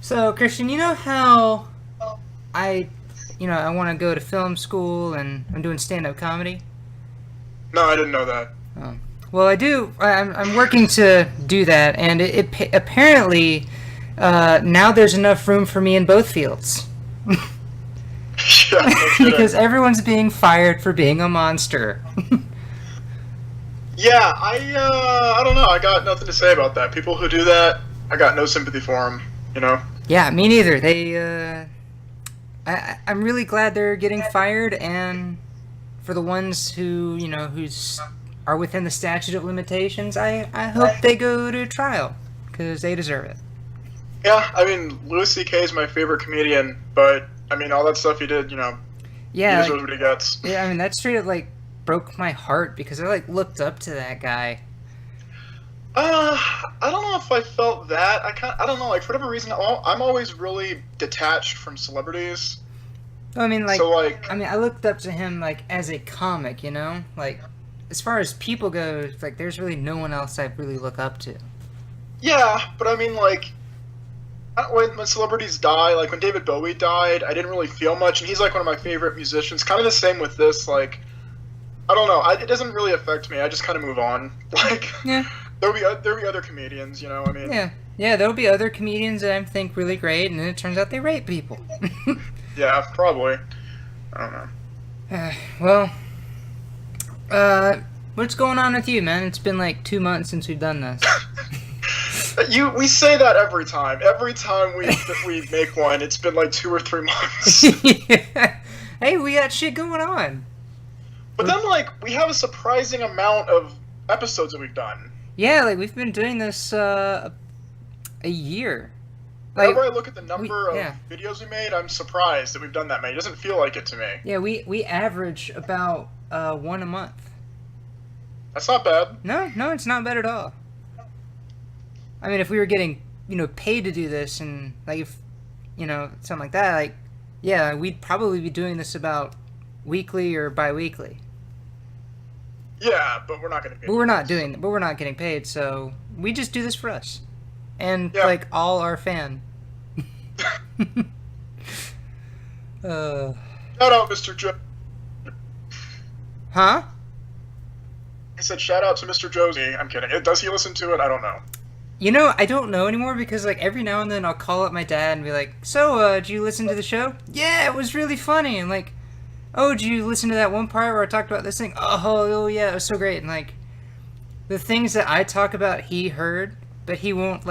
So, Christian, you know how I, I want to go to film school and I'm doing stand-up comedy? No, I didn't know that. Um, well, I do. I'm working to do that, and apparently now there's enough room for me in both fields Yeah, no because kidding. everyone's being fired for being a monster. Yeah, I don't know. I got nothing to say about that. People who do that, I got no sympathy for them. You know? Yeah, me neither. I'm really glad they're getting fired, and for the ones who who's are within the statute of limitations, I hope they go to trial because they deserve it. Yeah, I mean, Louis C.K. is my favorite comedian, but I mean, all that stuff he did, he Yeah, deserves what he gets. yeah. I mean, that straight up broke my heart because I looked up to that guy. I don't know if I felt that. I don't know. Like for whatever reason, I'm always really detached from celebrities. I mean, So like, I looked up to him as a comic, as far as people go, there's really no one else I really look up to. yeah, but I mean, like, when celebrities die, like when David Bowie died, I didn't really feel much, and he's like one of my favorite musicians. Kind of the same with this. Like, I don't know. It doesn't really affect me. I just kind of move on. Like, Yeah, there'll be other comedians. I mean, yeah, yeah. There'll be other comedians that I think really great, and then it turns out they rape people. yeah, probably. I don't know. Well, uh, what's going on with you, man? It's been like 2 months since we've done this. We say that every time. Every time we make one, it's been like 2 or 3 months. Hey, we got shit going on. But then like we have a surprising amount of episodes that we've done. Yeah, we've been doing this a year. Like Whenever I look at the we number of yeah. videos we made, I'm surprised that we've done that many. It doesn't feel like it to me. Yeah, we average about one a month. That's not bad. No, no, it's not bad at all. I mean, if we were getting, paid to do this and if something like that, yeah, we'd probably be doing this about weekly or bi-weekly. Yeah, but we're not going to pay But for this. we're not getting paid, so we just do this for us and Yeah. all our fan. uh, Shout out, Mr. Joe. huh? I said shout out to Mr. Josie. I'm kidding. Does he listen to it? I don't know. I don't know anymore because every now and then I'll call up my dad and be like, "So, did you listen to the show? Yeah, it was really funny." And "Oh, did you listen to that one part where I talked about this thing? Oh yeah, it was so great." And the things that I talk about, he heard, but he won't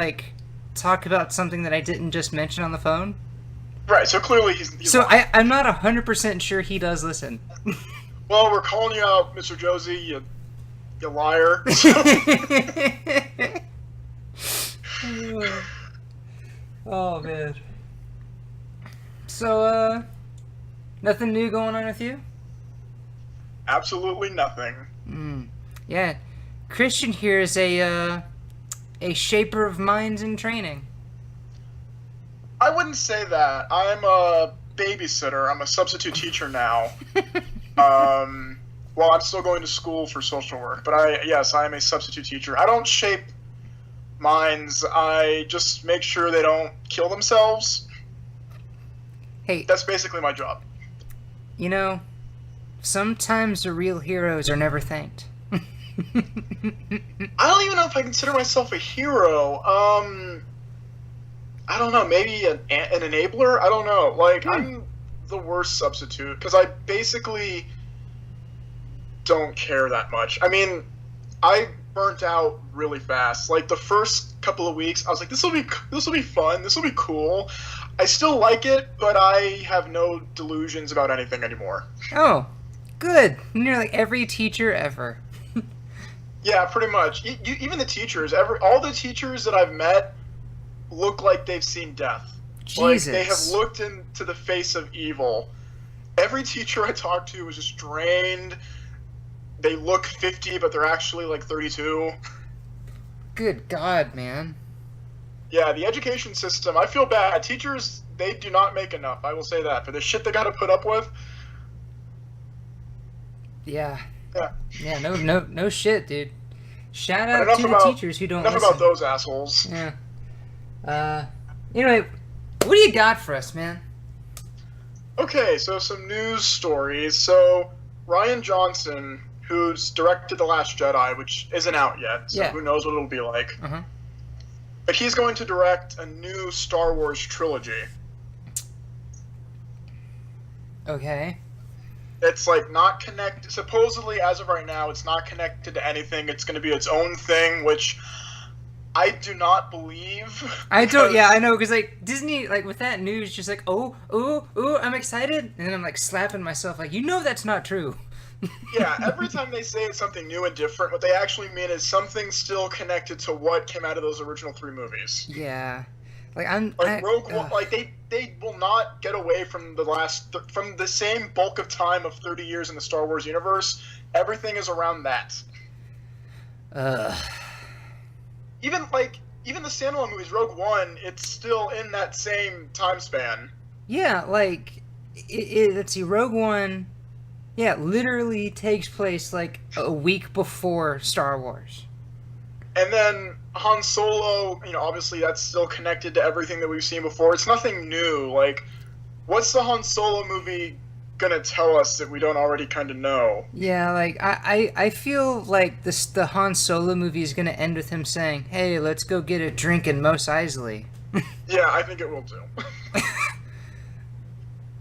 talk about something that I didn't just mention on the phone. Right. So clearly he's So lying. I'm not 100% sure he does listen. Well, we're calling you out, Mr. Josie. You liar. Oh man. So nothing new going on with you? Absolutely nothing. Mm. Yeah. Christian here is a shaper of minds in training. I wouldn't say that. I'm a babysitter. I'm a substitute teacher now. Well, I'm still going to school for social work, but yes, I am a substitute teacher. I don't shape minds. I just make sure they don't kill themselves. Hey, That's basically my job. you know, sometimes the real heroes are never thanked. I don't even know if I consider myself a hero. I don't know. Maybe an enabler. I don't know. Like Hmm. I'm the worst substitute because I basically don't care that much. I mean, I burnt out really fast. Like the first couple of weeks, I was like, this will be fun. This will be cool. I still like it, but I have no delusions about anything anymore. Oh, good. You're like every teacher ever. Yeah, pretty much. Even the teachers, all the teachers that I've met look like they've seen death. Like they have Jesus. looked into the face of evil. Every teacher I talked to was just drained. They look 50, but they're actually like 32. Good God, man. Yeah, the education system, I feel bad. Teachers, they do not make enough. I will say that. For the shit they got to put up with. Yeah. Yeah. Yeah, no shit, dude. Shout But out to the teachers who don't enough about listen. those assholes. Yeah. Uh, anyway, What do you got for us, man? Okay, so some news stories. So Ryan Johnson, who's directed The Last Jedi, which isn't out yet, so Yeah. who knows what it'll be like. Uh-huh. But he's going to direct a new Star Wars trilogy. Okay. It's like not connected. Supposedly, as of right now, it's not connected to anything. It's going to be its own thing, which I do not believe. I don't. because- Yeah, I know. Because like Disney, like with that news, just like, oh, I'm excited, and then I'm like slapping myself, like, that's not true. Yeah, every time they say it's something new and different, what they actually mean is something still connected to what came out of those original 3 movies. Yeah. Like Rogue One, like they will not get away from from the same bulk of time of 30 years in the Star Wars universe. Everything is around that. Even the standalone movies, Rogue One, it's still in that same time span. Yeah, like let's see, Rogue One, yeah, literally takes place like a week before Star Wars. And then Han Solo, obviously that's still connected to everything that we've seen before. It's nothing new. Like, what's the Han Solo movie gonna tell us that we don't already kind of know? Yeah, like I feel like the Han Solo movie is gonna end with him saying, "Hey, let's go get a drink in Mos Eisley." Yeah, I think it will too.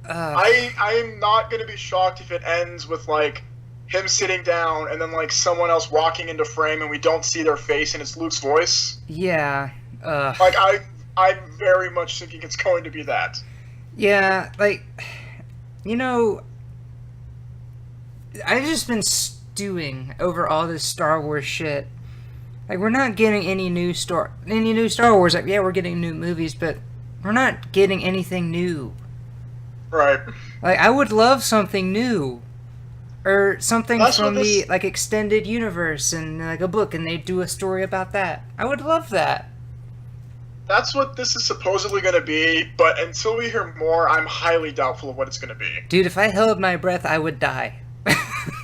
I'm not gonna be shocked if it ends with like him sitting down and then like someone else walking into frame and we don't see their face and it's Luke's voice. Yeah. Like I'm very much thinking it's going to be that. Yeah, like, I've just been stewing over all this Star Wars shit. Like, we're not getting any new Star Wars. Like, yeah, we're getting new movies, but we're not getting anything new. Right. Like, I would love something new. Or something That's from what the, this- like, extended universe and, like, a book, and they do a story about that. I would love that. That's what this is supposedly going to be, but until we hear more, I'm highly doubtful of what it's going to be. Dude, if I held my breath, I would die.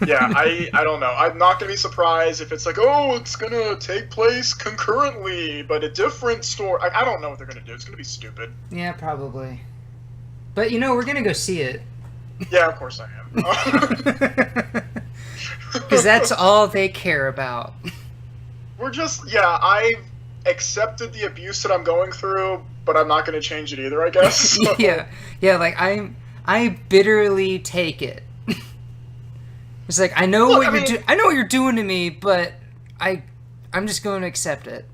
Yeah, I don't know. I'm not going to be surprised if it's like, oh, it's going to take place concurrently, but a different story. I don't know what they're going to do. It's going to be stupid. Yeah, probably. But, we're gonna go see it. Yeah, of course I am. Because that's all they care about. I've accepted the abuse that I'm going through, but I'm not going to change it either, I guess. So- Yeah, like I bitterly take it. It's like I know Look, I know what you're doing to me, but I'm just going to accept it.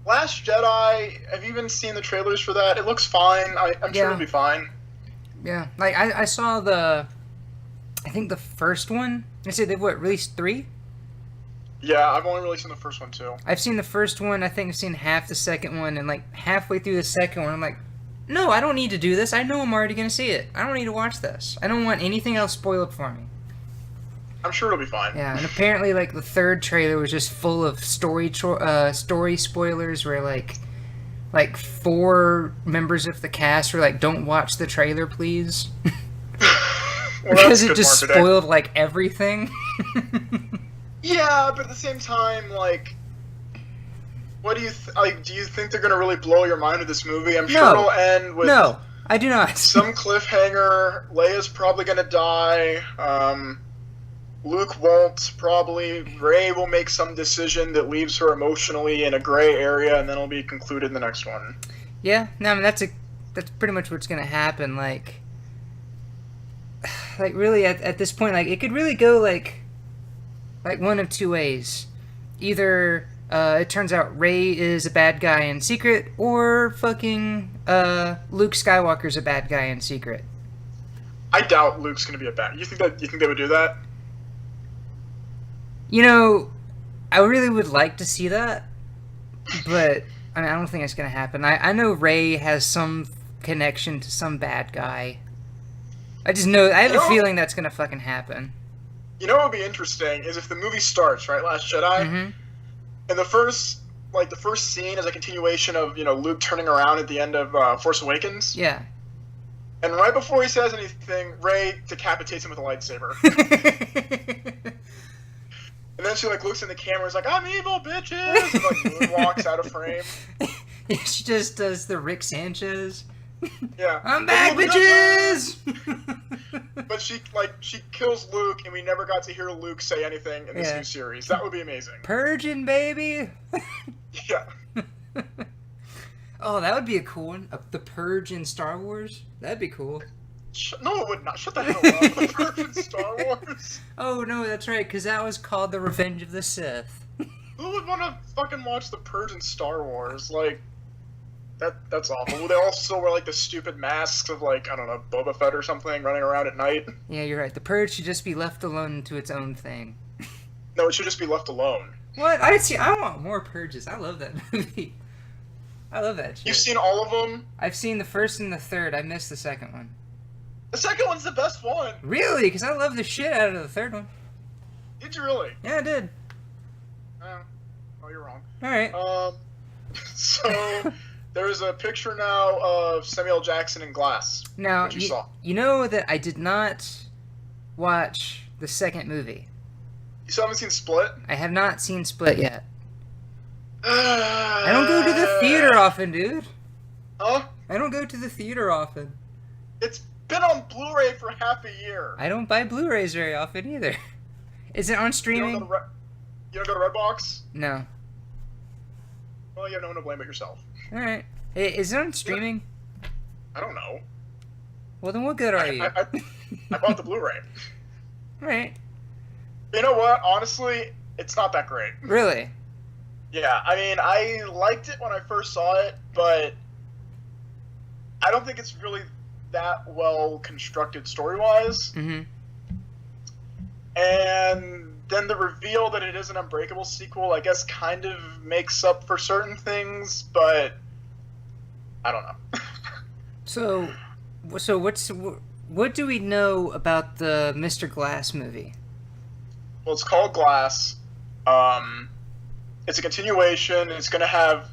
Last Jedi, have you even seen the trailers for that? It looks fine. I'm sure Yeah. it'll be fine. Yeah, like I saw I think the first one. I said they've released 3? Yeah, I've only really seen the first one too. I've seen the first one. I think I've seen half the second one, and like halfway through the second one, I'm like, no, I don't need to do this. I know I'm already gonna see it. I don't need to watch this. I don't want anything else spoiled for me. I'm sure it'll be fine. Yeah, and apparently, like, the third trailer was just full of story spoilers where, like 4 members of the cast were like, don't watch the trailer, please. Well, Because that's it good just marketing. spoiled, like, everything. Yeah, but at the same time, like, what do you do? You think they're gonna really blow your mind with this movie? I'm sure No. it'll end with No, I do not. some cliffhanger. Leia's probably gonna die. Luke won't, probably. Rey will make some decision that leaves her emotionally in a gray area, and then it'll be concluded in the next one. Yeah, no, I mean, that's pretty much what's gonna happen. Like really, at this point, like, it could really go like one of 2 ways. Either it turns out Rey is a bad guy in secret, or fucking Luke Skywalker's a bad guy in secret. I doubt Luke's gonna be a bad. You think they would do that? I really would like to see that, but I mean, I don't think it's gonna happen. I know Rey has some connection to some bad guy. I have a feeling that's gonna fucking happen. You know what would be interesting is if the movie starts, right, Last Jedi, Mm-hmm. and the first scene is a continuation of, Luke turning around at the end of Force Awakens, Yeah. and right before he says anything, Rey decapitates him with a lightsaber. And then she, looks in the camera and is like, I'm evil, bitches! And, moonwalks out of frame. She just does the Rick Sanchez. Yeah. I'm back, bitches! But she kills Luke, and we never got to hear Luke say anything in this new series. That would be amazing. Purging, baby! Yeah. Oh, that would be a cool one. The Purge in Star Wars? That'd be cool. No, it would not. Shut the hell up. The Purge in Star Wars? Oh, no, that's right, because that was called The Revenge of the Sith. Who would want to fucking watch The Purge in Star Wars? Like, that's awful. They all still wear, like, the stupid masks of, like, I don't know, Boba Fett or something running around at night. Yeah, you're right. The Purge should just be left alone to its own thing. No, it should just be left alone. What? I want more Purges. I love that movie. I love that shit. You've seen all of them? I've seen the first and the third. I missed the second one. The second one's the best one. Really? Because I love the shit out of the third one. Did you really? Yeah, I did. Oh, you're wrong. Alright. So there's a picture now of Samuel Jackson in Glass. Now, Which you saw. You know that I did not watch the second movie. You still haven't seen Split? I have not seen Split yet. I don't go to the theater often, dude. Huh? I don't go to the theater often. It's been on Blu-ray for half a year. I don't buy Blu-rays very often either. Is it on streaming? You don't go to Redbox? No. Well, you have no one to blame but yourself. Alright. Is it on streaming? I don't know. Well, then what good are you? I bought the Blu-ray. Alright. You know what? Honestly, it's not that great. Really? Yeah, I mean, I liked it when I first saw it, but I don't think it's really that well constructed story-wise. Mm-hmm. And then the reveal that it is an Unbreakable sequel, I guess, kind of makes up for certain things, but I don't know. So what do we know about the Mr. Glass movie? Well, it's called Glass. It's a continuation. It's going to have,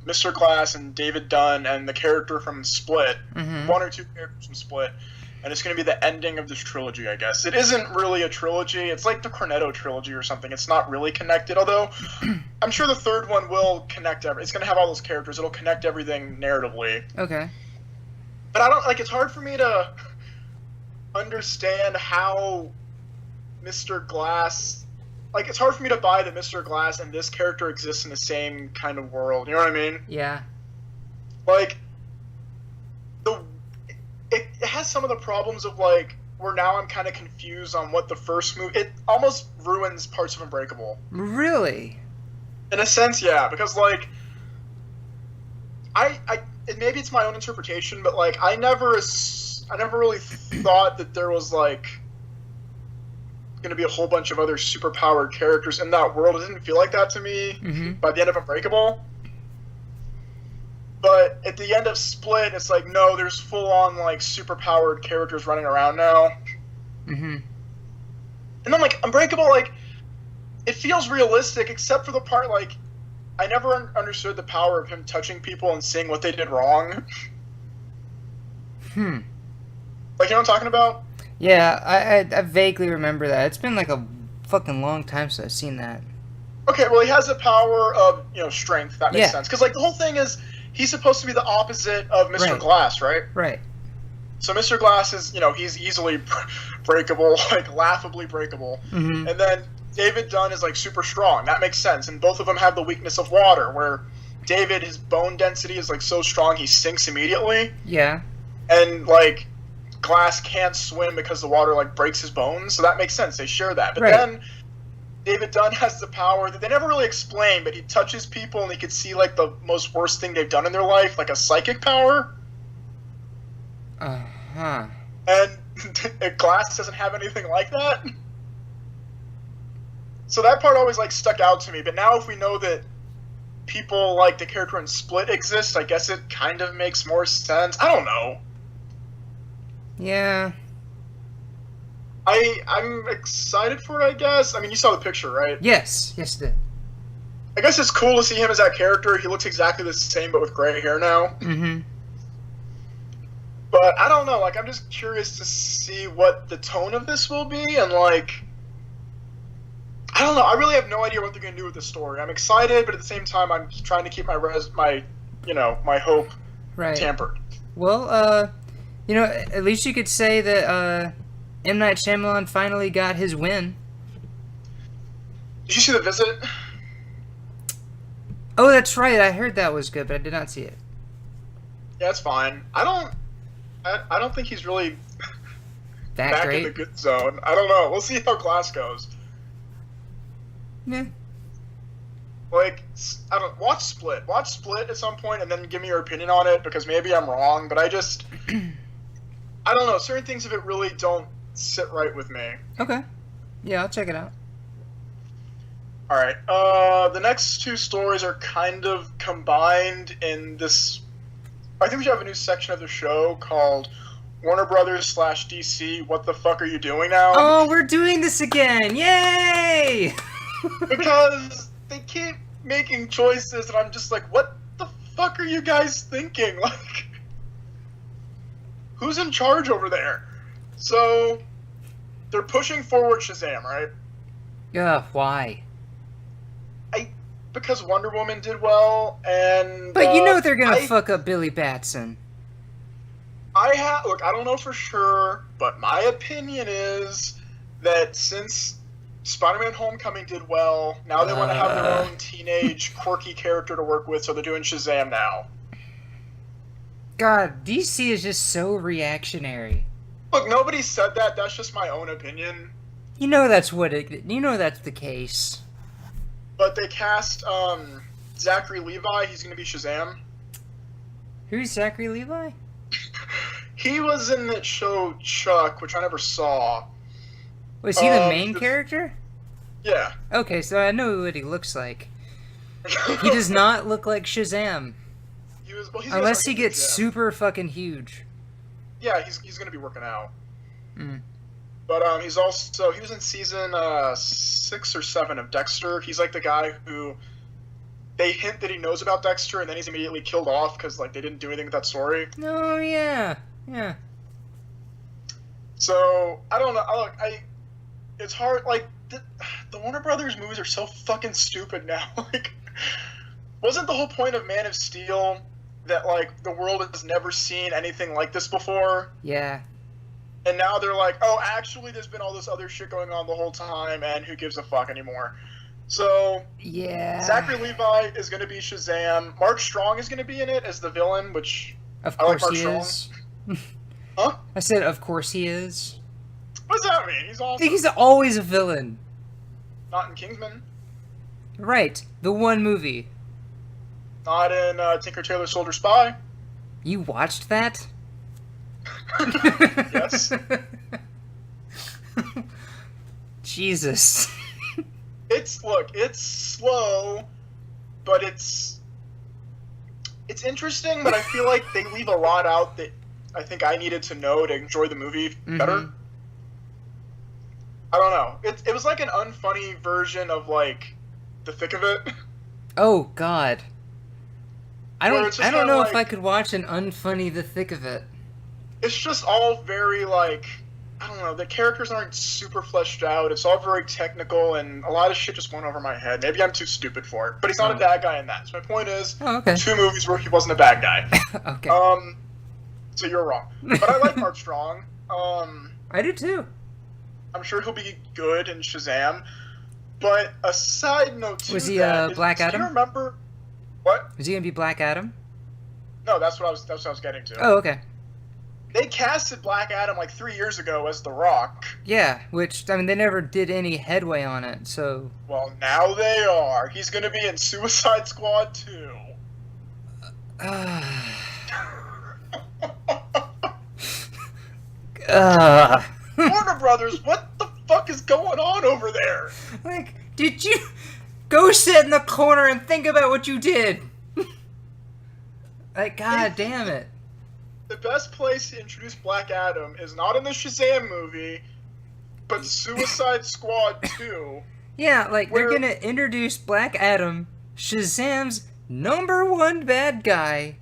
Mr. Glass and David Dunn and the character from Split, one or two characters from Split, and it's going to be the ending of this trilogy, I guess. It isn't really a trilogy. It's like the Cornetto trilogy or something. It's not really connected, although I'm sure the third one will connect It's going to have all those characters. It'll connect everything narratively. Okay. But it's hard for me to understand how Mr. Glass... it's hard for me to buy that Mr. Glass and this character exists in the same kind of world. You know what I mean? Yeah. It has some of the problems of, where now I'm kind of confused on what the first movie... It almost ruins parts of Unbreakable. Really? In a sense, yeah. Because, maybe it's my own interpretation, but, I never really thought that there was, going to be a whole bunch of other superpowered characters in that world. It didn't feel like that to me by the end of Unbreakable. But at the end of Split, it's no, there's full-on, superpowered characters running around now. Mm-hmm. And then, Unbreakable, it feels realistic, except for the part, I never understood the power of him touching people and seeing what they did wrong. You know what I'm talking about? Yeah, I vaguely remember that. It's been, a fucking long time since I've seen that. Okay, well, he has the power of, strength. That makes sense. Because, the whole thing is, he's supposed to be the opposite of Mr. Glass, right? Right. So Mr. Glass is, he's easily breakable, laughably breakable. Mm-hmm. And then David Dunn is, super strong. That makes sense. And both of them have the weakness of water, where David, his bone density is, so strong he sinks immediately. Yeah. And, Glass can't swim because the water, breaks his bones. So that makes sense. They share that. But then David Dunn has the power that they never really explain, but he touches people and he can see, the most worst thing they've done in their life, a psychic power. Uh-huh. And Glass doesn't have anything like that. So that part always, stuck out to me. But now if we know that people like the character in Split exists, I guess it kind of makes more sense. I don't know. Yeah. I'm excited for it, I guess. I mean, you saw the picture, right? Yes. Yes, I did. I guess it's cool to see him as that character. He looks exactly the same, but with gray hair now. Mm-hmm. But I don't know. I'm just curious to see what the tone of this will be, and I don't know. I really have no idea what they're gonna do with the story. I'm excited, but at the same time, I'm trying to keep my hope tempered. Well, at least you could say that M. Night Shyamalan finally got his win. Did you see The Visit? Oh, that's right. I heard that was good, but I did not see it. Yeah, it's fine. I don't think he's really That back great? in the good zone. I don't know. We'll see how Glass goes. Yeah. Like, watch Split. Watch Split at some point and then give me your opinion on it, because maybe I'm wrong, but I don't know. Certain things of it really don't sit right with me. Okay. Yeah, I'll check it out. Alright, the next two stories are kind of combined in this. I think we should have a new section of the show called Warner Brothers / DC, What the Fuck Are You Doing Now? Oh, we're doing this again! Yay! Because they keep making choices and I'm just like, what the fuck are you guys thinking? Like, who's in charge over there? So, they're pushing forward Shazam, right? Yeah, why? Because Wonder Woman did well, and... But you know they're gonna fuck up Billy Batson. Look, I don't know for sure, but my opinion is that since Spider-Man Homecoming did well, now they want to have their own teenage, quirky character to work with, so they're doing Shazam now. God, DC is just so reactionary. Look, nobody said that, that's just my own opinion. You know that's the case. But they cast, Zachary Levi, he's gonna be Shazam. Who's Zachary Levi? He was in that show Chuck, which I never saw. Was he the main character? Yeah. Okay, so I know what he looks like. He does not look like Shazam. Unless he gets super fucking huge. Yeah, he's gonna be working out. Mm. But he was in season 6 or 7 of Dexter. He's like the guy who they hint that he knows about Dexter, and then he's immediately killed off because like they didn't do anything with that story. Oh yeah. So I don't know. It's hard. Like the Warner Brothers movies are so fucking stupid now. Like, wasn't the whole point of Man of Steel that like the world has never seen anything like this before? Yeah. And now they're like, oh, actually, there's been all this other shit going on the whole time, and who gives a fuck anymore? So, yeah. Zachary Levi is going to be Shazam. Mark Strong is going to be in it as the villain, which of I like course Mark he Strong. is. Huh? I said, of course he is. What does that mean? He's awesome. He's always a villain. Not in Kingsman. Right. The one movie. Not in Tinker Tailor Soldier Spy. You watched that? Yes. Jesus. It's slow, but it's interesting, but I feel like they leave a lot out that I think I needed to know to enjoy the movie better. Mm-hmm. I don't know. It was like an unfunny version of like The Thick of It. Oh God. I don't know like, if I could watch an unfunny The Thick of It. It's just all very like, I don't know, the characters aren't super fleshed out. It's all very technical, and a lot of shit just went over my head. Maybe I'm too stupid for it, but he's not a bad guy in that. So my point is, okay. 2 movies where he wasn't a bad guy. Okay. So you're wrong. But I like Mark Strong. I do too. I'm sure he'll be good in Shazam. But a side note to Was he that is, Black Adam? Do you remember what? Is he gonna be Black Adam? No, that's what I was getting to. Oh, okay. They casted Black Adam like 3 years ago as The Rock. Yeah, which, I mean, they never did any headway on it, so... Well, now they are. He's gonna be in Suicide Squad 2. Warner Brothers, what the fuck is going on over there? Like, did you go sit in the corner and think about what you did? Like, god damn it. The best place to introduce Black Adam is not in the Shazam movie, but Suicide Squad 2. Yeah, like, they're gonna introduce Black Adam, Shazam's #1 bad guy,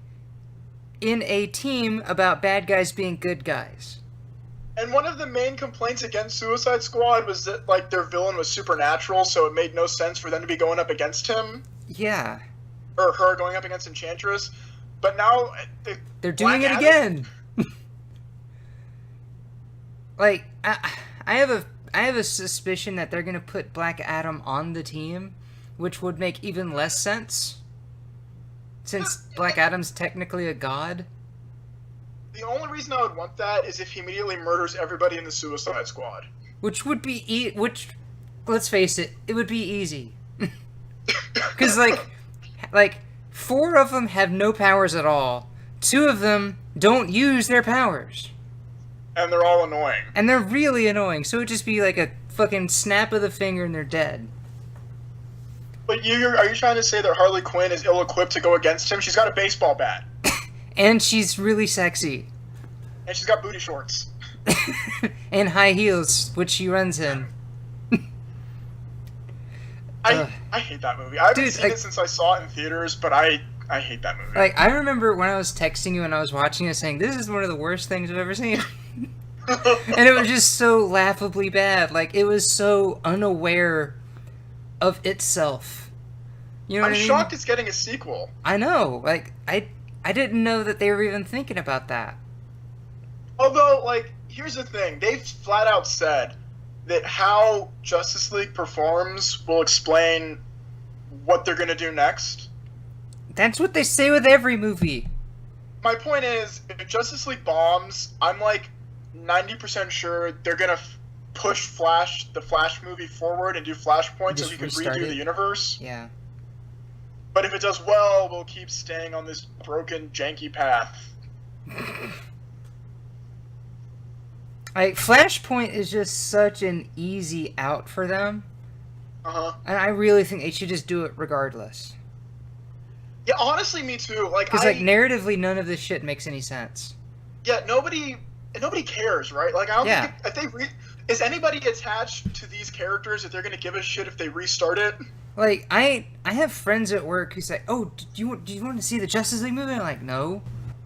in a team about bad guys being good guys. And one of the main complaints against Suicide Squad was that, like, their villain was supernatural, so it made no sense for them to be going up against him. Yeah. Or her going up against Enchantress. But now they're doing Black it Adam? again. Like I have a suspicion that they're gonna put Black Adam on the team, which would make even less sense, since Black Adam's technically a god. The only reason I would want that is if he immediately murders everybody in the Suicide Squad. Which would be which, let's face it, it would be easy. Because like 4 of them have no powers at all. 2 of them don't use their powers. And they're all annoying. And they're really annoying, so it would just be like a fucking snap of the finger and they're dead. But are you trying to say that Harley Quinn is ill-equipped to go against him? She's got a baseball bat. And she's really sexy. And she's got booty shorts. And high heels, which she runs in. I hate that movie. I haven't seen it since I saw it in theaters, but I hate that movie. Like, I remember when I was texting you and I was watching it saying, this is one of the worst things I've ever seen. And it was just so laughably bad. Like, it was so unaware of itself. You know what I mean? I'm shocked it's getting a sequel. I know. Like, I didn't know that they were even thinking about that. Although, like, here's the thing. They've flat out said that how Justice League performs will explain what they're going to do next. That's what they say with every movie. My point is, if Justice League bombs, I'm like 90% sure they're going to push the Flash movie forward and do Flashpoint so he can redo the universe. Yeah. But if it does well, we'll keep staying on this broken, janky path. Like, Flashpoint is just such an easy out for them. Uh-huh. And I really think they should just do it regardless. Yeah, honestly, me too. Like, Because, like, narratively, none of this shit makes any sense. Yeah, nobody cares, right? Like, I don't think if they is anybody attached to these characters that they're going to give a shit if they restart it? Like, I have friends at work who say, "Oh, do you want to see the Justice League movie?" I'm like, "No."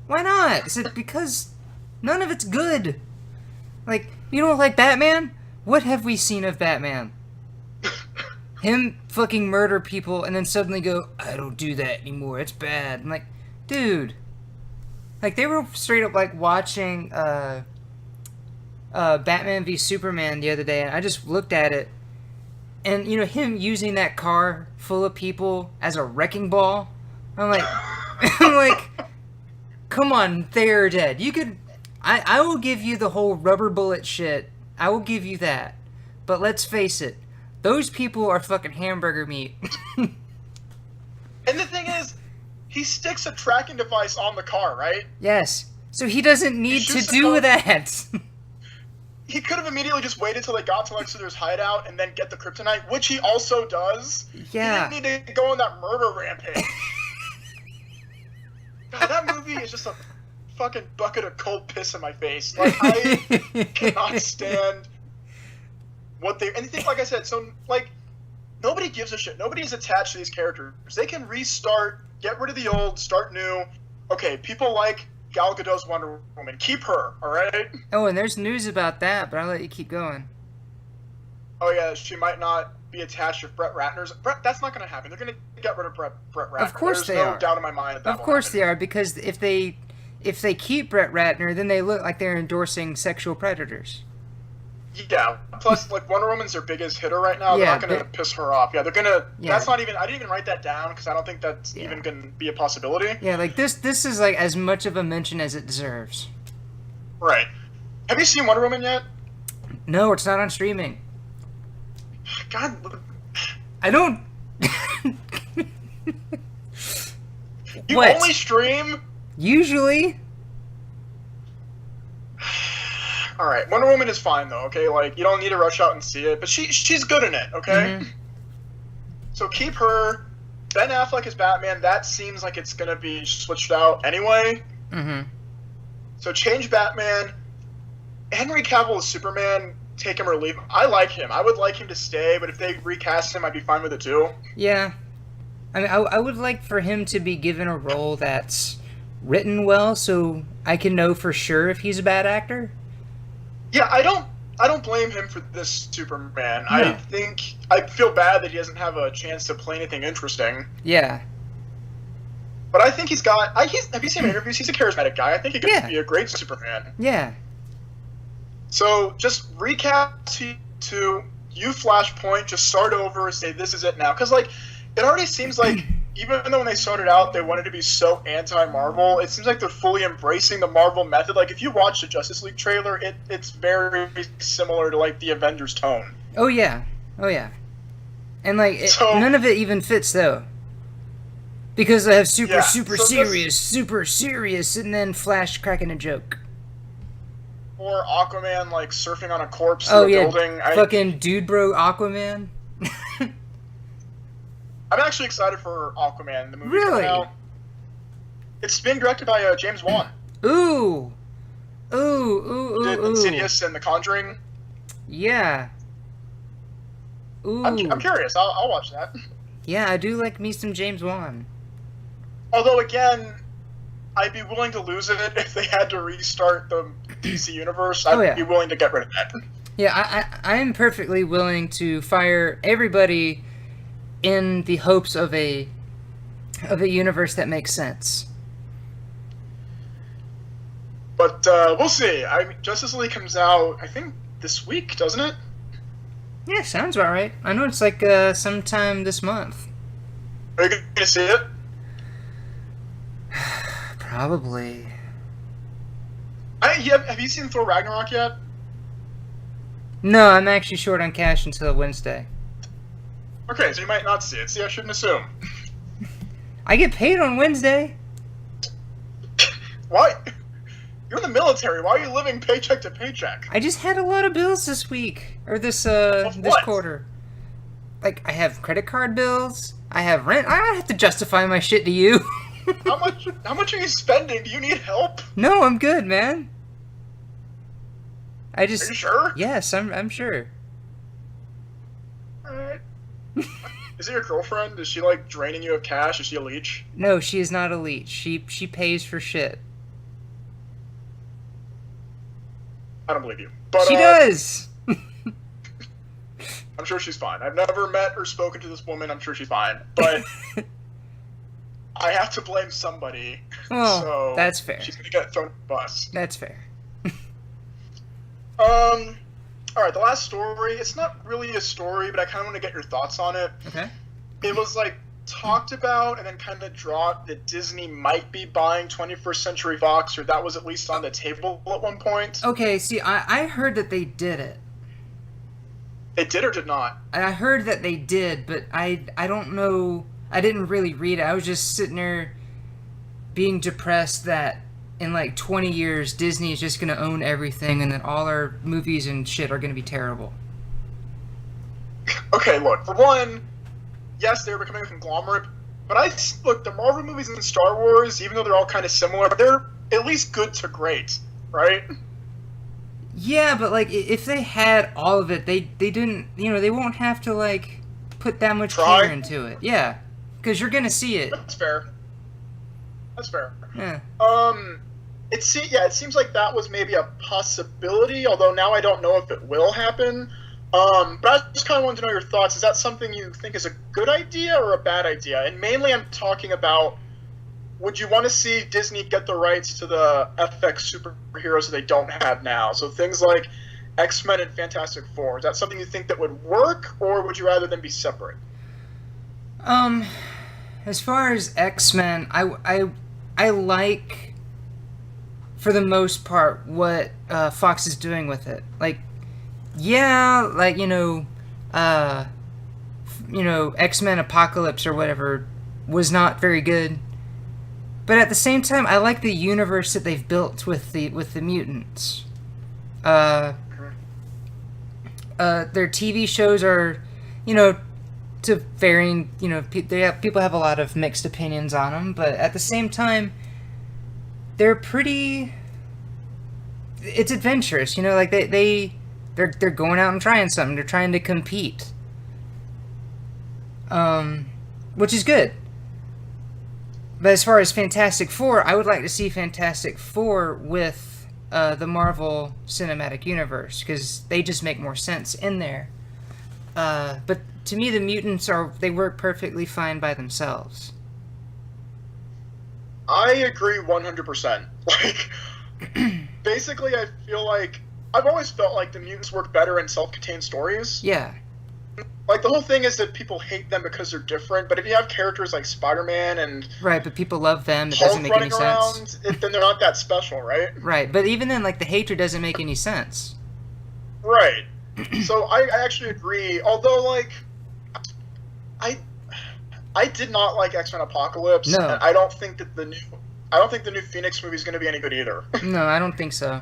Why not? I said, because none of it's good. Like, you don't like Batman? What have we seen of Batman? Him fucking murder people and then suddenly go, "I don't do that anymore. It's bad." I'm like, dude. Like, they were straight up, like, watching Batman v Superman the other day, and I just looked at it, and, you know, him using that car full of people as a wrecking ball, I'm like, come on, they're dead. You could, I will give you the whole rubber bullet shit. I will give you that. But let's face it, those people are fucking hamburger meat. And the thing is, he sticks a tracking device on the car, right? Yes. So he doesn't need to do that. He could have immediately just waited till they got to Lex Luthor's hideout and then get the kryptonite, which he also does. Yeah. He didn't need to go on that murder rampage. God, that movie is just a fucking bucket of cold piss in my face. Like, I cannot stand what they... Anything, like I said, so, like, nobody gives a shit. Nobody is attached to these characters. They can restart, get rid of the old, start new. Okay, people like Gal Gadot's Wonder Woman. Keep her, alright? Oh, and there's news about that, but I'll let you keep going. Oh, yeah, she might not be attached with Brett Ratner's... that's not going to happen. They're going to get rid of Brett Ratner. Of course There's no doubt in my mind that Of course they are, because if they keep Brett Ratner, then they look like they're endorsing sexual predators. Yeah. Plus, like, Wonder Woman's their biggest hitter right now. They're not going to piss her off. Yeah, they're going to... Yeah. That's not even... I didn't even write that down because I don't think that's even going to be a possibility. Yeah, like, this is, like, as much of a mention as it deserves. Right. Have you seen Wonder Woman yet? No, it's not on streaming. God... I don't... You only stream? Usually. Alright, Wonder Woman is fine, though, okay? Like, you don't need to rush out and see it, but she's good in it, okay? Mm-hmm. So keep her. Ben Affleck as Batman, that seems like it's gonna be switched out anyway. Mm-hmm. So change Batman. Henry Cavill as Superman, take him or leave him. I like him. I would like him to stay, but if they recast him, I'd be fine with it, too. Yeah. I mean, I would like for him to be given a role that's written well, so I can know for sure if he's a bad actor. Yeah, I don't blame him for this Superman. No. I feel bad that he doesn't have a chance to play anything interesting. Yeah. But I think he's got. Have you seen him in interviews? He's a charismatic guy. I think he could be a great Superman. Yeah. So just recap to you, Flashpoint. Just start over. Say this is it now, because like it already seems like even though when they started out they wanted to be so anti-Marvel, it seems like they're fully embracing the Marvel method. Like if you watch the Justice League trailer, it's very similar to like the Avengers tone. Oh yeah. And like none of it even fits though. Because they have super serious, and then Flash cracking a joke. Or Aquaman, like, surfing on a corpse through a building. Fucking dude bro Aquaman. I'm actually excited for Aquaman, the movie. Really? Now. It's being directed by James Wan. Ooh. Did Insidious and The Conjuring. Yeah. Ooh. I'm curious. I'll watch that. Yeah, I do like me some James Wan. Although, again, I'd be willing to lose it if they had to restart the DC universe. I'd be willing to get rid of that. Yeah, I am perfectly willing to fire everybody in the hopes of a universe that makes sense. But we'll see. Justice League comes out, I think, this week, doesn't it? Yeah, sounds about right. I know it's like sometime this month. Are you going to see it? Probably. Have you seen Thor Ragnarok yet? No, I'm actually short on cash until Wednesday. Okay, so you might not see it. See, I shouldn't assume. I get paid on Wednesday. Why? You're in the military. Why are you living paycheck to paycheck? I just had a lot of bills this week. Or this quarter. Like, I have credit card bills. I have rent. I don't have to justify my shit to you. How much are you spending? Do you need help? No, I'm good, man. Are you sure? Yes, I'm sure. Alright. Is it your girlfriend? Is she, like, draining you of cash? Is she a leech? No, she is not a leech. She pays for shit. I don't believe you. But, she does! I'm sure she's fine. I've never met or spoken to this woman. I'm sure she's fine. But I have to blame somebody. Oh, so that's fair. She's gonna get thrown in the bus. That's fair. Alright, the last story. It's not really a story, but I kind of want to get your thoughts on it. Okay. It was, like, talked about and then kind of dropped that Disney might be buying 21st Century Fox, or that was at least on the table at one point. Okay, see, I heard that they did it. They did or did not? I heard that they did, but I don't know. I didn't really read it. I was just sitting there being depressed that in like 20 years Disney is just going to own everything and then all our movies and shit are going to be terrible. Okay, look, for one, yes, they're becoming a conglomerate, but look, the Marvel movies and Star Wars, even though they're all kind of similar, they're at least good to great, right? Yeah, but like if they had all of it, they didn't, they won't have to like put that much care into it. Yeah, because you're gonna see it. That's fair. Yeah. It seems like that was maybe a possibility, although now I don't know if it will happen. But I just kind of wanted to know your thoughts. Is that something you think is a good idea or a bad idea? And mainly I'm talking about, would you want to see Disney get the rights to the FX superheroes that they don't have now? So things like X-Men and Fantastic Four. Is that something you think that would work, or would you rather them be separate? As far as X-Men, I like, for the most part, what Fox is doing with it. Like, yeah, like, X-Men Apocalypse or whatever was not very good. But at the same time, I like the universe that they've built with the mutants. Their TV shows are, to varying, people have a lot of mixed opinions on them, but at the same time, they're pretty. It's adventurous, like they're going out and trying something. They're trying to compete, which is good. But as far as Fantastic Four, I would like to see Fantastic Four with the Marvel Cinematic Universe, because they just make more sense in there. But to me, the mutants they work perfectly fine by themselves. I agree 100%. Like, basically, I feel like I've always felt like the mutants work better in self-contained stories. Yeah. Like, the whole thing is that people hate them because they're different, but if you have characters like Spider-Man and Right, but people love them. It doesn't Hulk make any running sense. around, then they're not that special, right? Right, but even then, like, the hatred doesn't make any sense. Right. So I actually agree. Although, like, I did not like X-Men Apocalypse. No. And I don't think the new Phoenix movie is going to be any good either. No, I don't think so.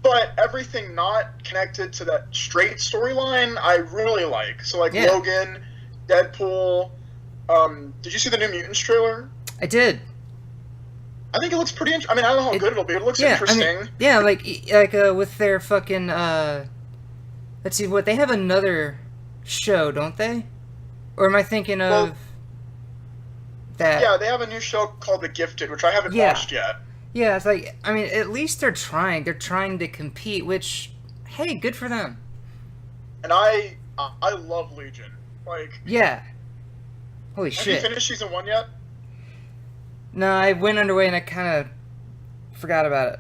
But everything not connected to that straight storyline, I really like. So, like, Yeah. Logan, Deadpool. Did you see the New Mutants trailer? I did. I think it looks pretty interesting. I mean, I don't know how good it'll be. It looks Yeah, interesting. I mean, yeah, like with their fucking let's see, what they have another show, don't they? Or am I thinking of Well, that? Yeah, they have a new show called The Gifted, which I haven't Yeah. watched yet. Yeah, it's like, I mean, at least they're trying. They're trying to compete, which, hey, good for them. And I love Legion. Like, Yeah. Holy have you shit. finished season 1 yet? No, I went underway and I kind of forgot about it.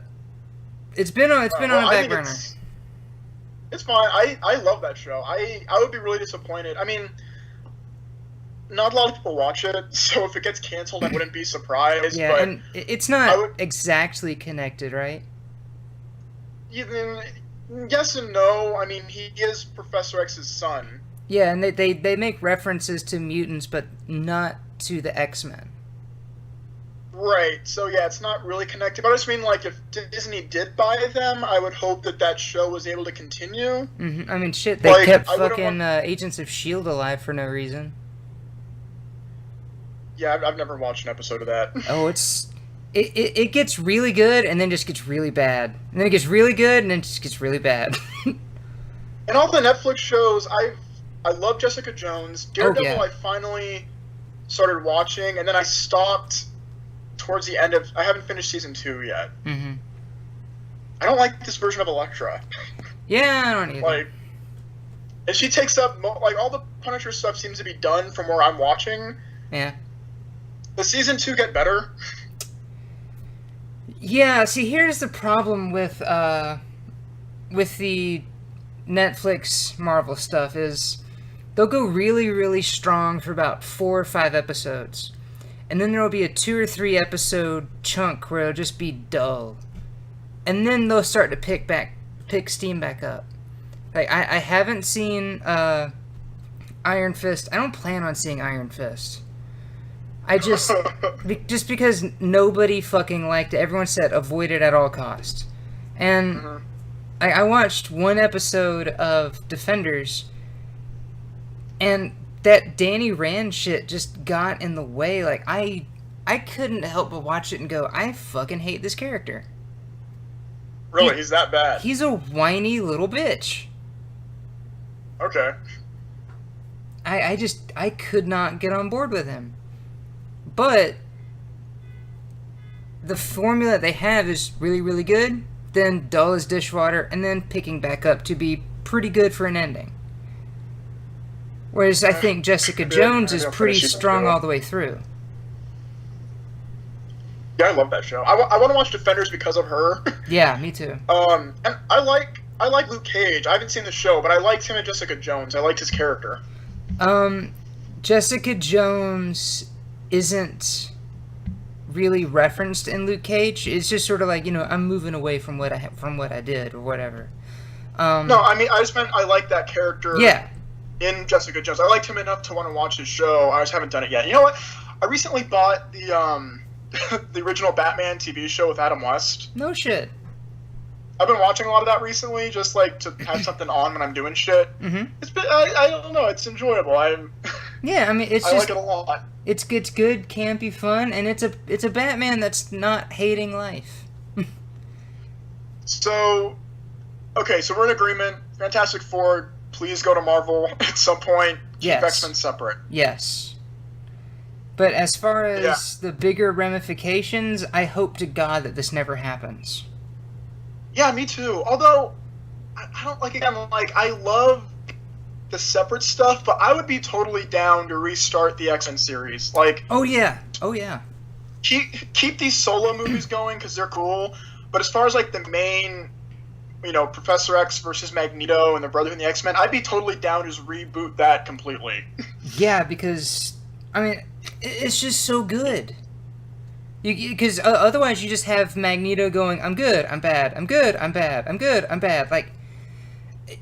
It's been on Well, a I back think burner. It's fine. I love that show. I would be really disappointed. I mean, not a lot of people watch it, so if it gets canceled, I wouldn't be surprised. Yeah, but and it's I not would- exactly connected, right? even, yes and no. I mean, he is Professor X's son. Yeah, and they make references to mutants, but not to the X-Men. Right. So yeah, it's not really connected. But I just mean, like, if Disney did buy them, I would hope that show was able to continue. Hmm. I mean, shit, they Like, kept I wouldn't fucking Agents of S.H.I.E.L.D. alive for no reason. Yeah, I've never watched an episode of that. Oh, it gets really good and then just gets really bad. And then it gets really good and then it just gets really bad. And all the Netflix shows, I love Jessica Jones. Daredevil, yeah. I finally started watching, and then I stopped towards the end of. I haven't finished season 2 yet. Hmm. I don't like this version of Elektra. Yeah, I don't either. Like, and she takes up like all the Punisher stuff seems to be done from where I'm watching. Yeah. Does season 2 get better? Yeah, see, here's the problem with the Netflix Marvel stuff is they'll go really, really strong for about 4 or 5 episodes. And then there'll be a 2 or 3 episode chunk where it'll just be dull. And then they'll start to pick steam back up. Like, I haven't seen Iron Fist. I don't plan on seeing Iron Fist. I just because nobody fucking liked it. Everyone said avoid it at all costs. And Mhm. I watched one episode of Defenders, and that Danny Rand shit just got in the way. Like, I couldn't help but watch it and go, I fucking hate this character. Really, he's that bad? He's a whiny little bitch. Okay. I could not get on board with him. But the formula they have is really, really good, then dull as dishwater, and then picking back up to be pretty good for an ending. Whereas I think Jessica Jones is pretty strong all the way through. Yeah, I love that show. I want to watch Defenders because of her. Yeah, me too. And I like Luke Cage. I haven't seen the show, but I liked him and Jessica Jones. I liked his character. Jessica Jones isn't really referenced in Luke Cage. It's just sort of like, I'm moving away from what I did or whatever. No, I mean, I just meant I like that character. Yeah. In Jessica Jones, I liked him enough to want to watch his show. I just haven't done it yet. You know what? I recently bought the the original Batman TV show with Adam West. No shit. I've been watching a lot of that recently, just like to have something on when I'm doing shit. Mm-hmm. It's been, I don't know, it's enjoyable. Yeah, I mean, it's I just like it a lot. it's good, campy fun, and it's a Batman that's not hating life. So, okay, so we're in agreement. Fantastic Four, please go to Marvel at some point. Keep Yes. X-Men separate. Yes. But as far as the bigger ramifications, I hope to God that this never happens. Yeah, me too. Although, I don't like, again, like, I love the separate stuff, but I would be totally down to restart the X-Men series. Like, Oh yeah. Oh yeah. keep these solo movies going because they're cool. But as far as like the main, Professor X versus Magneto and the Brotherhood and the X-Men, I'd be totally down to just reboot that completely. Yeah, because I mean, it's just so good. Because otherwise, you just have Magneto going, "I'm good, I'm bad, I'm good, I'm bad, I'm good, I'm bad." Like,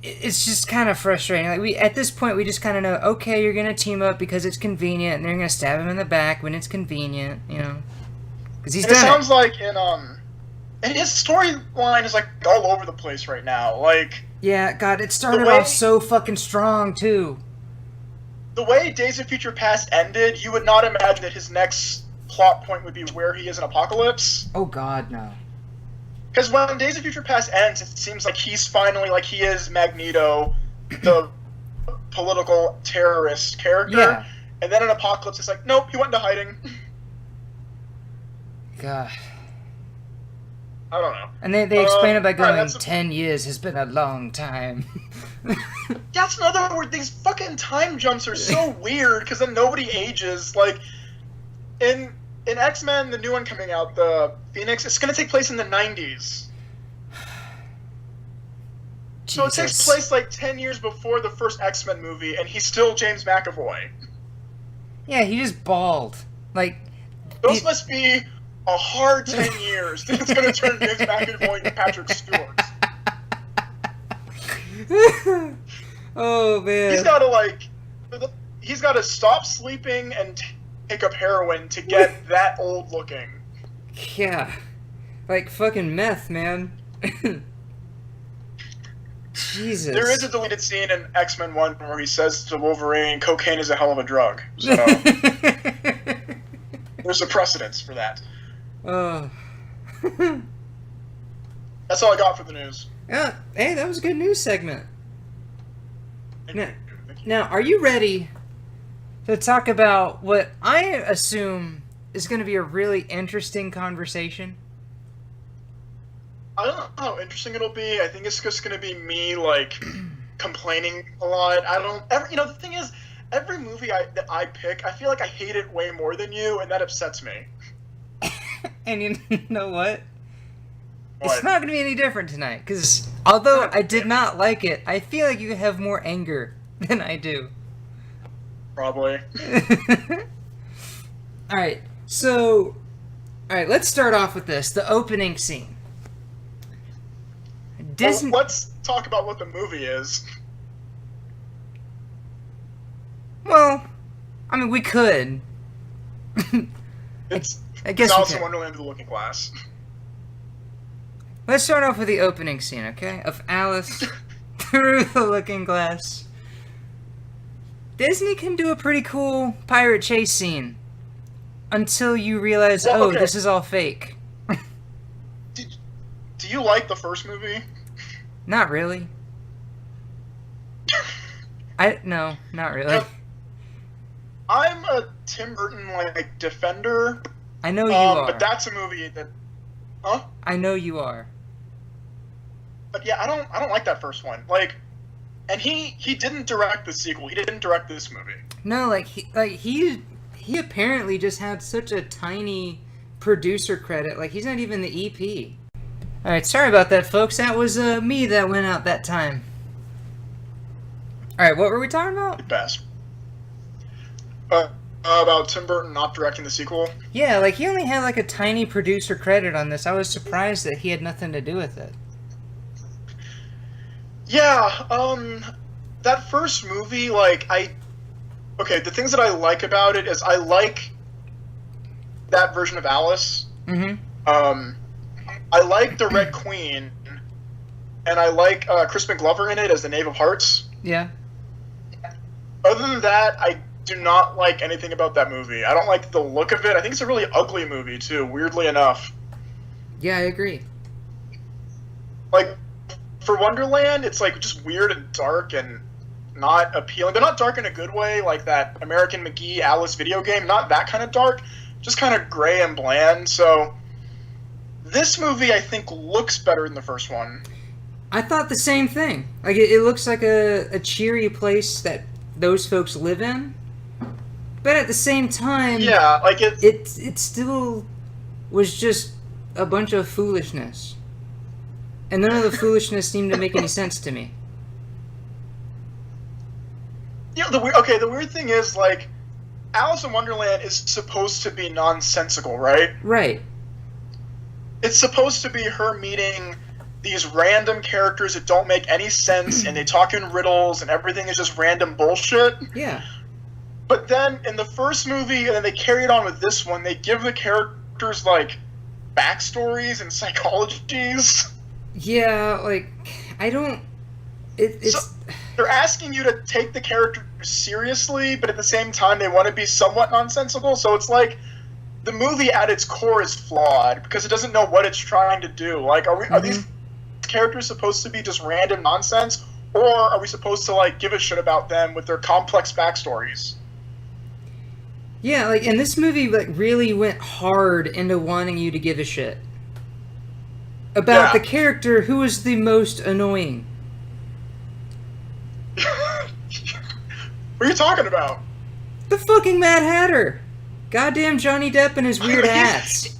it's just kind of frustrating. Like at this point, we just kind of know, okay, you're gonna team up because it's convenient, and they're gonna stab him in the back when it's convenient, because he's done it. Sounds like and his storyline is like all over the place right now. Like, yeah, God, it started off so fucking strong too. The way Days of Future Past ended, you would not imagine that his next plot point would be where he is in Apocalypse. Oh God, no. Because when Days of Future Past ends, it seems like he's finally, like, he is Magneto, the political terrorist character. Yeah. And then in Apocalypse, it's like, nope, he went into hiding. God. I don't know. And they explain it by going, 10 years has been a long time. That's another word. These fucking time jumps are so weird, because then nobody ages. Like, in X-Men, the new one coming out, the Phoenix, it's going to take place in the 90s. So it takes place like 10 years before the first X-Men movie, and he's still James McAvoy. Yeah, he just bald. Like, those must be a hard 10 years. It's going to turn James McAvoy into Patrick Stewart. Oh man. He's got to stop sleeping and take up heroin to get that old looking. Yeah. Like fucking meth, man. Jesus. There is a deleted scene in X-Men 1 where he says to Wolverine, cocaine is a hell of a drug. So there's a precedence for that. Oh. That's all I got for the news. Yeah, hey, that was a good news segment. Now, are you ready to talk about what I assume is going to be a really interesting conversation? I don't know how interesting it'll be. I think it's just going to be me, like, complaining a lot. The thing is, every movie that I pick, I feel like I hate it way more than you, and that upsets me. And you know what? It's not going to be any different tonight, because although I did not like it, I feel like you have more anger than I do. Probably. Alright, let's start off with this, the opening scene. Disney... Well, let's talk about what the movie is. Well, I mean, we could. I guess Alice we in could. Wonderland of the Looking Glass. Let's start off with the opening scene, okay? Of Alice through the Looking Glass. Disney can do a pretty cool pirate chase scene until you realize, this is all fake. Do you like the first movie? Not really. No, not really. I'm a Tim Burton defender. I know you are. But that's a movie that, huh? I know you are. But yeah, I don't like that first one. And he didn't direct the sequel. He didn't direct this movie. No, he apparently just had such a tiny producer credit. Like he's not even the EP. All right, sorry about that, folks. That was me that went out that time. All right, what were we talking about? Best. About Tim Burton not directing the sequel. Yeah, he only had a tiny producer credit on this. I was surprised that he had nothing to do with it. Yeah, that first movie, the things that I like about it is I like that version of Alice. Mm-hmm. I like the Red Queen, and I like Crispin Glover in it as the Knave of Hearts. Yeah. Other than that, I do not like anything about that movie. I don't like the look of it. I think it's a really ugly movie, too, weirdly enough. Yeah, I agree. For Wonderland, it's just weird and dark and not appealing. But not dark in a good way, like that American McGee Alice video game. Not that kind of dark, just kind of gray and bland. So this movie, I think, looks better than the first one. I thought the same thing. It looks like a cheery place that those folks live in. But at the same time, Yeah, like it still was just a bunch of foolishness. And none of the foolishness seemed to make any sense to me. You know, the weird thing is, like, Alice in Wonderland is supposed to be nonsensical, right? Right. It's supposed to be her meeting these random characters that don't make any sense, and they talk in riddles, and everything is just random bullshit. Yeah. But then, in the first movie, and then they carry it on with this one, they give the characters, like, backstories and psychologies. Yeah, like, I don't... It's... So, they're asking you to take the characters seriously, but at the same time, they want to be somewhat nonsensical, so it's like... The movie at its core is flawed, because it doesn't know what it's trying to do. Like, are these characters supposed to be just random nonsense, or are we supposed to, like, give a shit about them with their complex backstories? Yeah, like, and this movie, like, really went hard into wanting you to give a shit about the character who was the most annoying. What are you talking about? The fucking Mad Hatter. Goddamn Johnny Depp and his weird hats.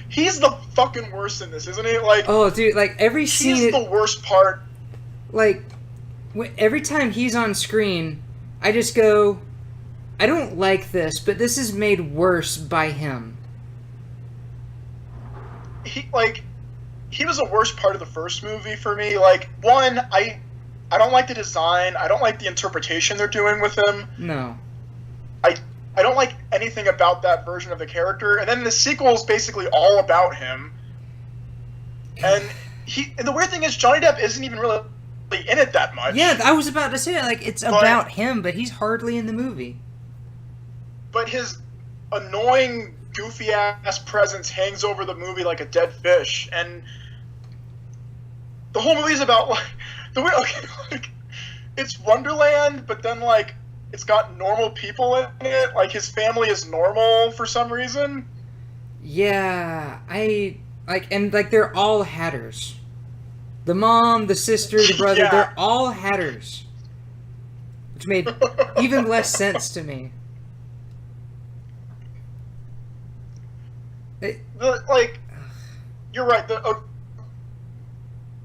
He's the fucking worst in this, isn't he? Like, oh, dude, like, every scene... He's the worst part. Like, every time he's on screen, I just go, I don't like this, but this is made worse by him. He was the worst part of the first movie for me. Like, one, I don't like the design. I don't like the interpretation they're doing with him. No. I don't like anything about that version of the character. And then the sequel is basically all about him. And the weird thing is, Johnny Depp isn't even really in it that much. Yeah, I was about to say, like, it's about him, but he's hardly in the movie. But his annoying, goofy-ass presence hangs over the movie like a dead fish. And the whole movie's about, like, it's Wonderland, but then, like, it's got normal people in it. Like, his family is normal for some reason. Yeah, and they're all hatters. The mom, the sister, the brother, they're all hatters. Which made even less sense to me. You're right. The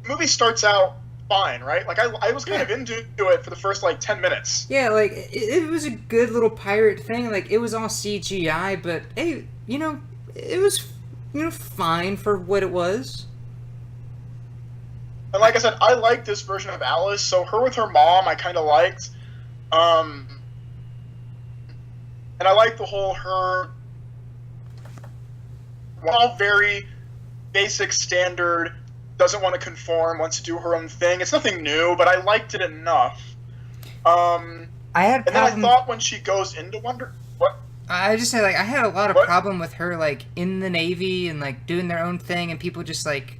movie starts out fine, right? Like, I was kind of into it for the first, like, 10 minutes. Yeah, like, it was a good little pirate thing. Like, it was all CGI, but, hey, it was, fine for what it was. And like I said, I liked this version of Alice, so her with her mom I kind of liked. And I liked the whole all very basic, standard, doesn't want to conform, wants to do her own thing. It's nothing new, but I liked it enough. And then I thought when she goes into what? I just say, like, I had a lot of problem with her, like, in the Navy and, like, doing their own thing, and people just, like,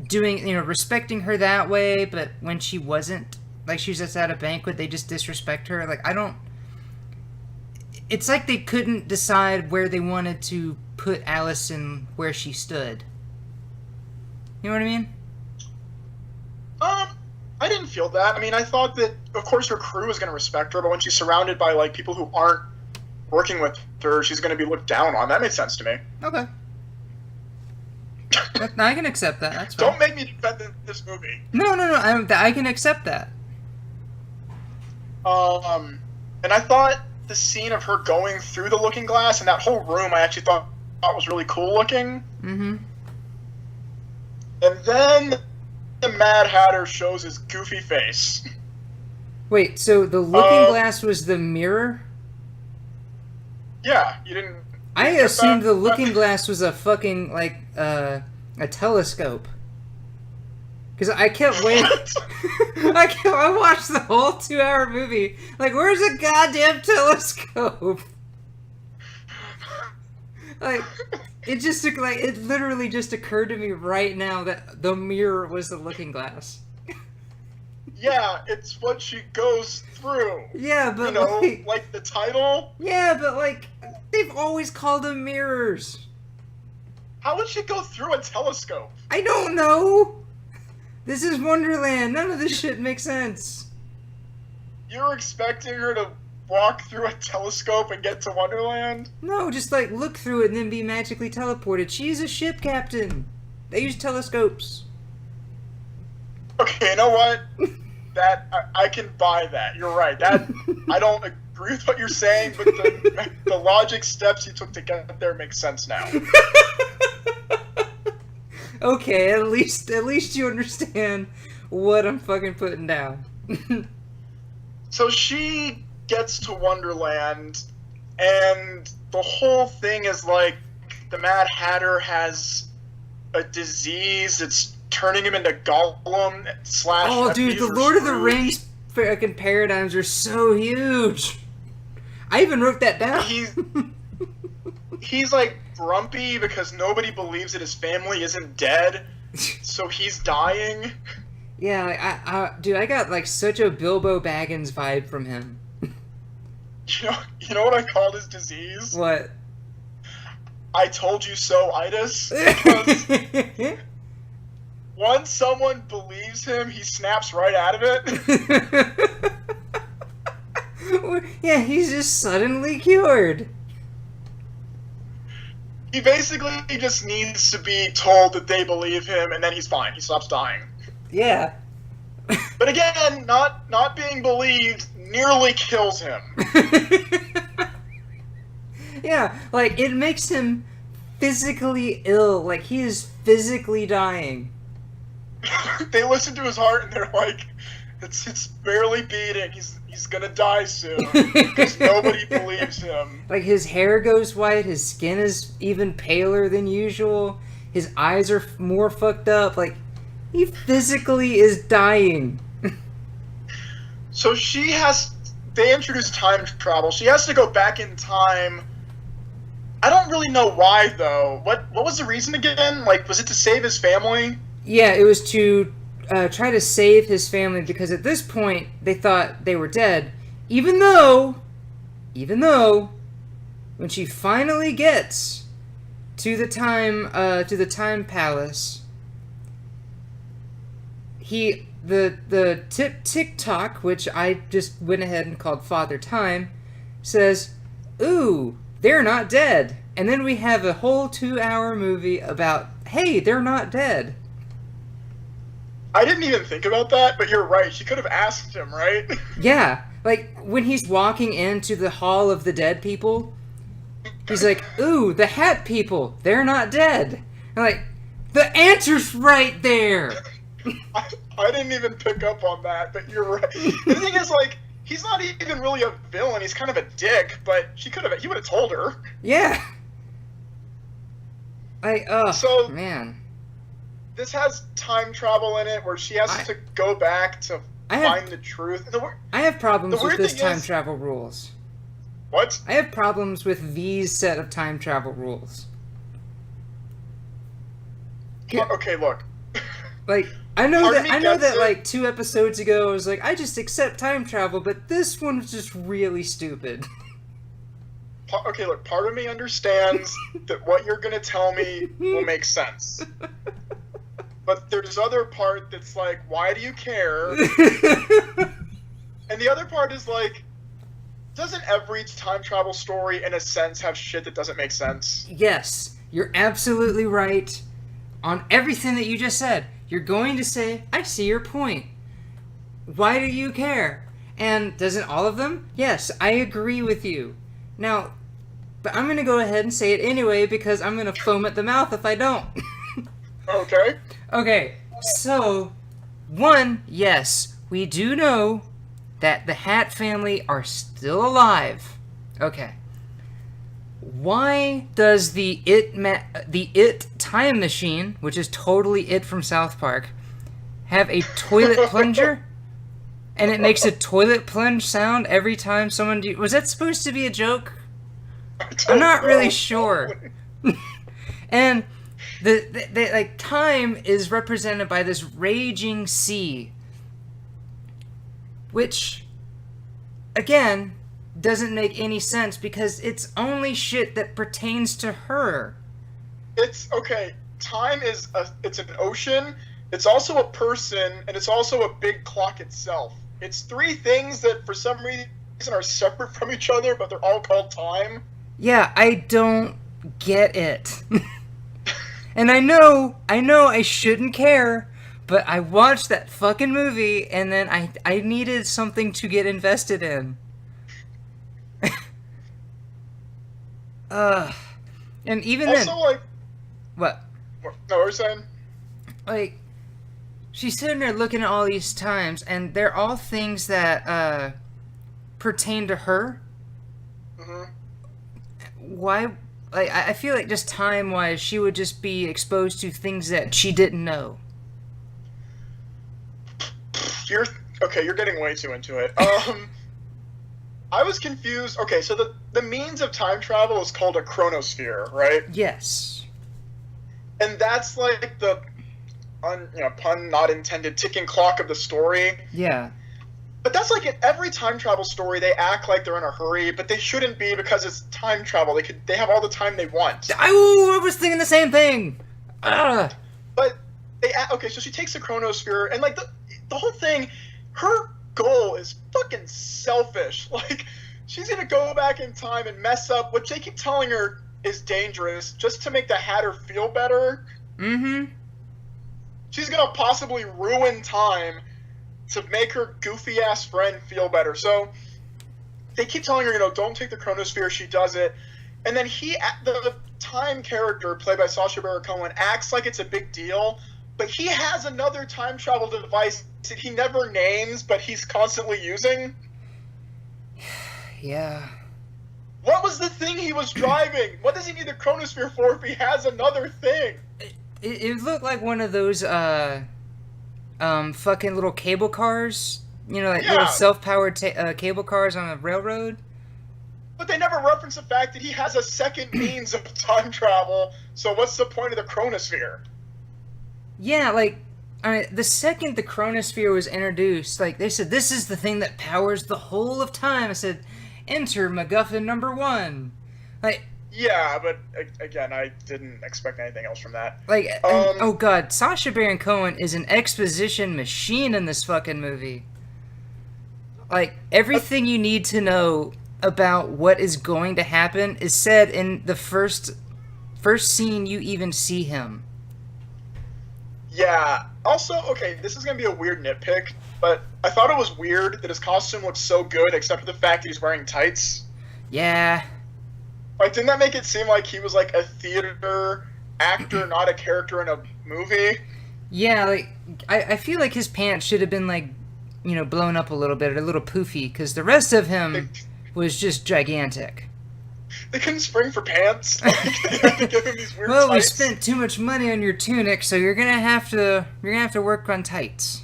doing, respecting her that way, but when she wasn't, like, she was just at a banquet, they just disrespect her. Like, it's like they couldn't decide where they wanted to put Alice in where she stood. You know what I mean? I didn't feel that. I mean, I thought that, of course, her crew was going to respect her, but when she's surrounded by, like, people who aren't working with her, she's going to be looked down on. That made sense to me. Okay. I can accept that. That's fine. Don't make me defend this movie. No. I can accept that. And I thought the scene of her going through the looking glass and that whole room, I actually thought was really cool looking. Mm-hmm. And then the Mad Hatter shows his goofy face. Wait, so the looking glass was the mirror? Yeah, you didn't... I assumed the looking glass was a fucking, like, a telescope. Because I kept waiting... I watched the whole 2-hour movie. Like, where's the goddamn telescope? Like... It literally just occurred to me right now that the mirror was the looking glass. Yeah, it's what she goes through. Yeah, but like the title. Yeah, but like they've always called them mirrors. How would she go through a telescope? I don't know. This is Wonderland. None of this shit makes sense. You're expecting her to walk through a telescope and get to Wonderland? No, just like look through it and then be magically teleported. She's a ship captain. They use telescopes. Okay, you know what? That I can buy that. You're right. That I don't agree with what you're saying, but the logic steps you took to get there make sense now. Okay, at least you understand what I'm fucking putting down. So she gets to Wonderland, and the whole thing is like the Mad Hatter has a disease that's turning him into Gollum / Oh, dude, the Lord of the Scrooge. Rings fucking paradigms are so huge. I even wrote that down. He's like grumpy because nobody believes that his family isn't dead, so he's dying. Yeah, dude, I got like such a Bilbo Baggins vibe from him. You know what I called his disease? What? I told you so itis. Because once someone believes him, he snaps right out of it. Yeah, he's just suddenly cured. He basically just needs to be told that they believe him, and then he's fine. He stops dying. Yeah. But again, not being believed nearly kills him. Yeah, like, it makes him physically ill. Like, he is physically dying. They listen to his heart, and they're like, it's barely beating. He's gonna die soon because nobody believes him. Like, his hair goes white, his skin is even paler than usual, his eyes are more fucked up, like, he physically is dying. So they introduce time travel. She has to go back in time. I don't really know why, though. What was the reason again? Like, was it to save his family? Yeah, it was to try to save his family, because at this point, they thought they were dead, even though, when she finally gets to the time palace, the TikTok, which I just went ahead and called Father Time, says, "Ooh, they're not dead." And then we have a whole 2-hour movie about, hey, they're not dead. I didn't even think about that, but you're right. She could have asked him, right? Yeah, like, when he's walking into the Hall of the Dead People, he's like, "Ooh, the Hat People, they're not dead." And like, the answer's right there! I didn't even pick up on that, but you're right. The thing is, like, he's not even really a villain. He's kind of a dick, but he would have told her. Yeah! So, man. This has time travel in it, where she has to go back to find the truth. I have problems with this time is, travel rules. What? I have problems with these set of time travel rules. Okay, look. Like, I know that it. like 2 episodes ago I was like, I just accept time travel, but this one was just really stupid. Okay, look, part of me understands that what you're gonna tell me will make sense. But there's other part that's like, why do you care? And the other part is like, doesn't every time travel story, in a sense, have shit that doesn't make sense? Yes, you're absolutely right on everything that you just said. You're going to say, I see your point. Why do you care? And doesn't all of them? Yes, I agree with you. Now, but I'm going to go ahead and say it anyway, because I'm going to foam at the mouth if I don't. Okay. Okay, so, 1, yes, we do know that the Hat family are still alive. Okay. Why does the It time machine, which is totally It from South Park, have a toilet plunger? And it makes a toilet plunge sound every time someone was that supposed to be a joke? I'm not really sure. And the like, time is represented by this raging sea, which, again, doesn't make any sense because it's only shit that pertains to her. It's okay. Time is it's an ocean. It's also a person, and it's also a big clock itself. It's 3 things that, for some reason, and are separate from each other, but they're all called time. Yeah, I don't get it. And I know I shouldn't care, but I watched that fucking movie, and then I needed something to get invested in. And even Also, then, like, what? no, what were you saying? Like, she's sitting there looking at all these times, and they're all things that pertain to her. Hmm. Why? Like, I feel like just time-wise, she would just be exposed to things that she didn't know. You're okay. You're getting way too into it. I was confused. Okay, so the means of time travel is called a chronosphere, right? Yes. And that's like the pun not intended, ticking clock of the story. Yeah. But that's like in every time travel story, they act like they're in a hurry, but they shouldn't be because it's time travel. They have all the time they want. I was thinking the same thing. Ugh. But okay, so she takes the chronosphere, and like the whole thing, her goal is fucking selfish. Like, she's gonna go back in time and mess up what they keep telling her is dangerous just to make the Hatter feel better. Mm-hmm. She's gonna possibly ruin time to make her goofy ass friend feel better. So they keep telling her, don't take the chronosphere. She does it, and then the time character played by Sacha Baron Cohen acts like it's a big deal, but he has another time travel device that he never names, but he's constantly using. Yeah. What was the thing he was driving? What does he need the chronosphere for if he has another thing? It looked like one of those fucking little cable cars, little self-powered cable cars on a railroad. But they never reference the fact that he has a second means of time travel, so what's the point of the chronosphere? Yeah, like, the second the chronosphere was introduced, like, they said, this is the thing that powers the whole of time. I said, enter MacGuffin number 1. Like, yeah, but again, I didn't expect anything else from that. Like, oh god, Sacha Baron Cohen is an exposition machine in this fucking movie. Like, everything you need to know about what is going to happen is said in the first scene you even see him. Yeah. Also, okay, this is gonna be a weird nitpick, but I thought it was weird that his costume looked so good, except for the fact that he's wearing tights. Yeah. Like, didn't that make it seem like he was like a theater actor, not a character in a movie? Yeah, like, I feel like his pants should have been, like, blown up a little bit, or a little poofy, because the rest of him was just gigantic. They couldn't spring for pants. Like, they had to give him these weird well, tights. we spent too much money on your tunic, so you're gonna have to work on tights.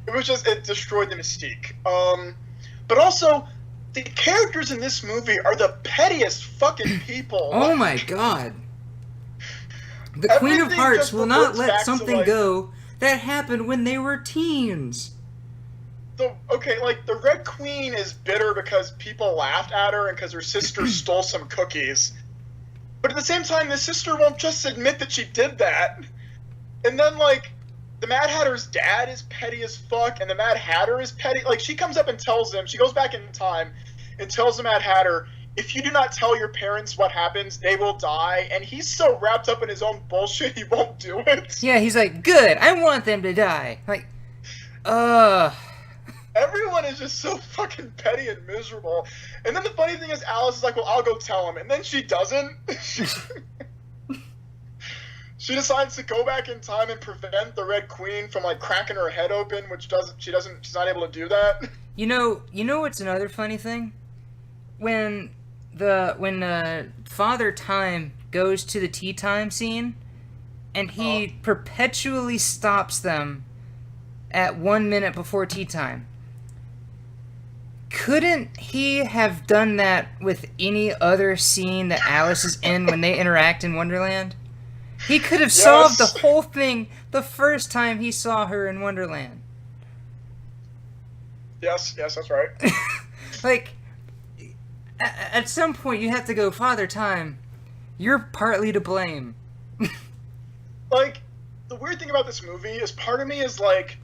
It destroyed the mystique. But also, the characters in this movie are the pettiest fucking people. Oh my god. The Queen of Hearts will not let something go that happened when they were teens. The Red Queen is bitter because people laughed at her and because her sister stole some cookies. But at the same time, the sister won't just admit that she did that. And then, like, the Mad Hatter's dad is petty as fuck, and the Mad Hatter is petty. Like, she comes up and tells him, she goes back in time and tells the Mad Hatter, if you do not tell your parents what happens, they will die. And he's so wrapped up in his own bullshit, he won't do it. Yeah, he's like, good, I want them to die. Like, Everyone is just so fucking petty and miserable. And then the funny thing is, Alice is like, well, I'll go tell him. And then she doesn't. She decides to go back in time and prevent the Red Queen from, like, cracking her head open, she's not able to do that. You know what's another funny thing? When Father Time goes to the tea time scene, and he perpetually stops them at 1 minute before tea time. Couldn't he have done that with any other scene that Alice is in when they interact in Wonderland? He could have solved the whole thing the first time he saw her in Wonderland. Yes, that's right. Like, at some point you have to go, Father Time, you're partly to blame. Like, the weird thing about this movie is part of me is like,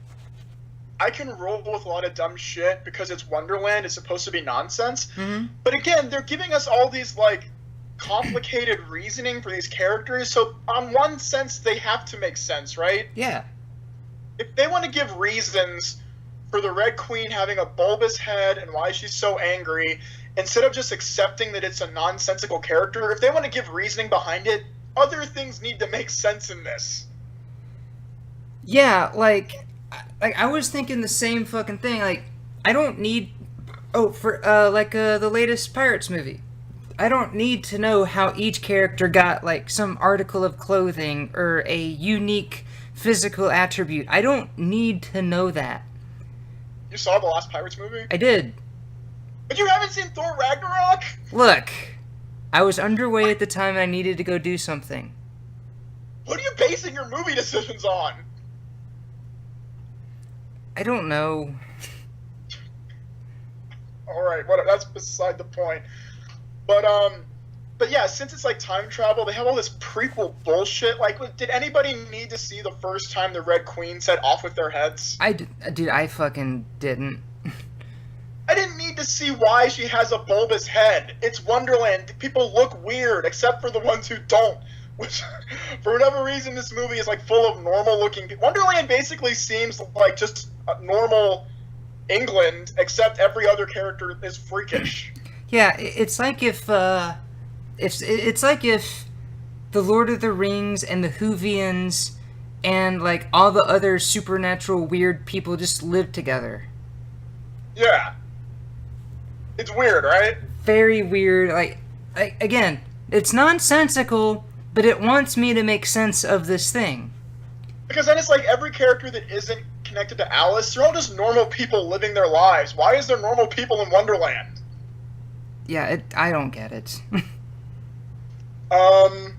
I can roll with a lot of dumb shit because it's Wonderland. It's supposed to be nonsense. Mm-hmm. But again, they're giving us all these like complicated reasoning for these characters. So on one sense, they have to make sense, right? Yeah. If they want to give reasons for the Red Queen having a bulbous head and why she's so angry, instead of just accepting that it's a nonsensical character, if they want to give reasoning behind it, other things need to make sense in this. Yeah, like I was thinking the same fucking thing. Like, I don't need the latest Pirates movie. I don't need to know how each character got like some article of clothing or a unique physical attribute. I don't need to know that. You saw the last Pirates movie? I did. But you haven't seen Thor Ragnarok? Look, I was underway at the time and I needed to go do something. What are you basing your movie decisions on? I don't know. Alright, that's beside the point. But yeah, since it's like time travel, they have all this prequel bullshit. Like, did anybody need to see the first time the Red Queen said off with their heads? Dude, I fucking didn't. I didn't need to see why she has a bulbous head. It's Wonderland. People look weird, except for the ones who don't. Which, for whatever reason, this movie is like full of normal-looking people. Wonderland basically seems like just normal England, except every other character is freakish. Yeah, it's like if it's like if the Lord of the Rings and the Whovians and like all the other supernatural weird people just lived together. Yeah. It's weird, right? Very weird. Like again, it's nonsensical, but it wants me to make sense of this thing. Because then it's like every character that isn't connected to Alice, they're all just normal people living their lives. Why is there normal people in Wonderland? Yeah, I don't get it. I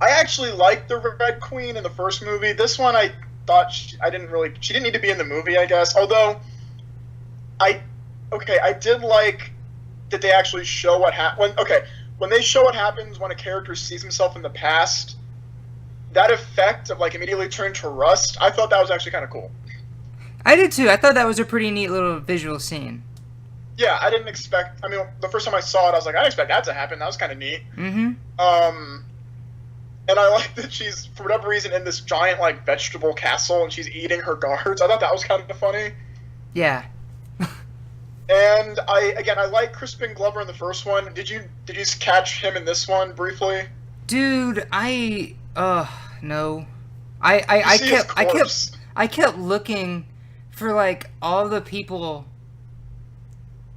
actually liked the Red Queen in the first movie. This one, I thought she didn't need to be in the movie, I guess. Although, I did like that they actually show what happened. When they show what happens when a character sees himself in the past, that effect of like immediately turning to rust, I thought that was actually kind of cool. I did too. I thought that was a pretty neat little visual scene. Yeah, I didn't expect. I mean, the first time I saw it, I was like, I didn't expect that to happen. That was kind of neat. Mm-hmm. And I like that she's, for whatever reason, in this giant like vegetable castle and she's eating her guards. I thought that was kind of funny. Yeah. And I like Crispin Glover in the first one. Did you catch him in this one briefly? Dude, no. I kept looking for like all the people.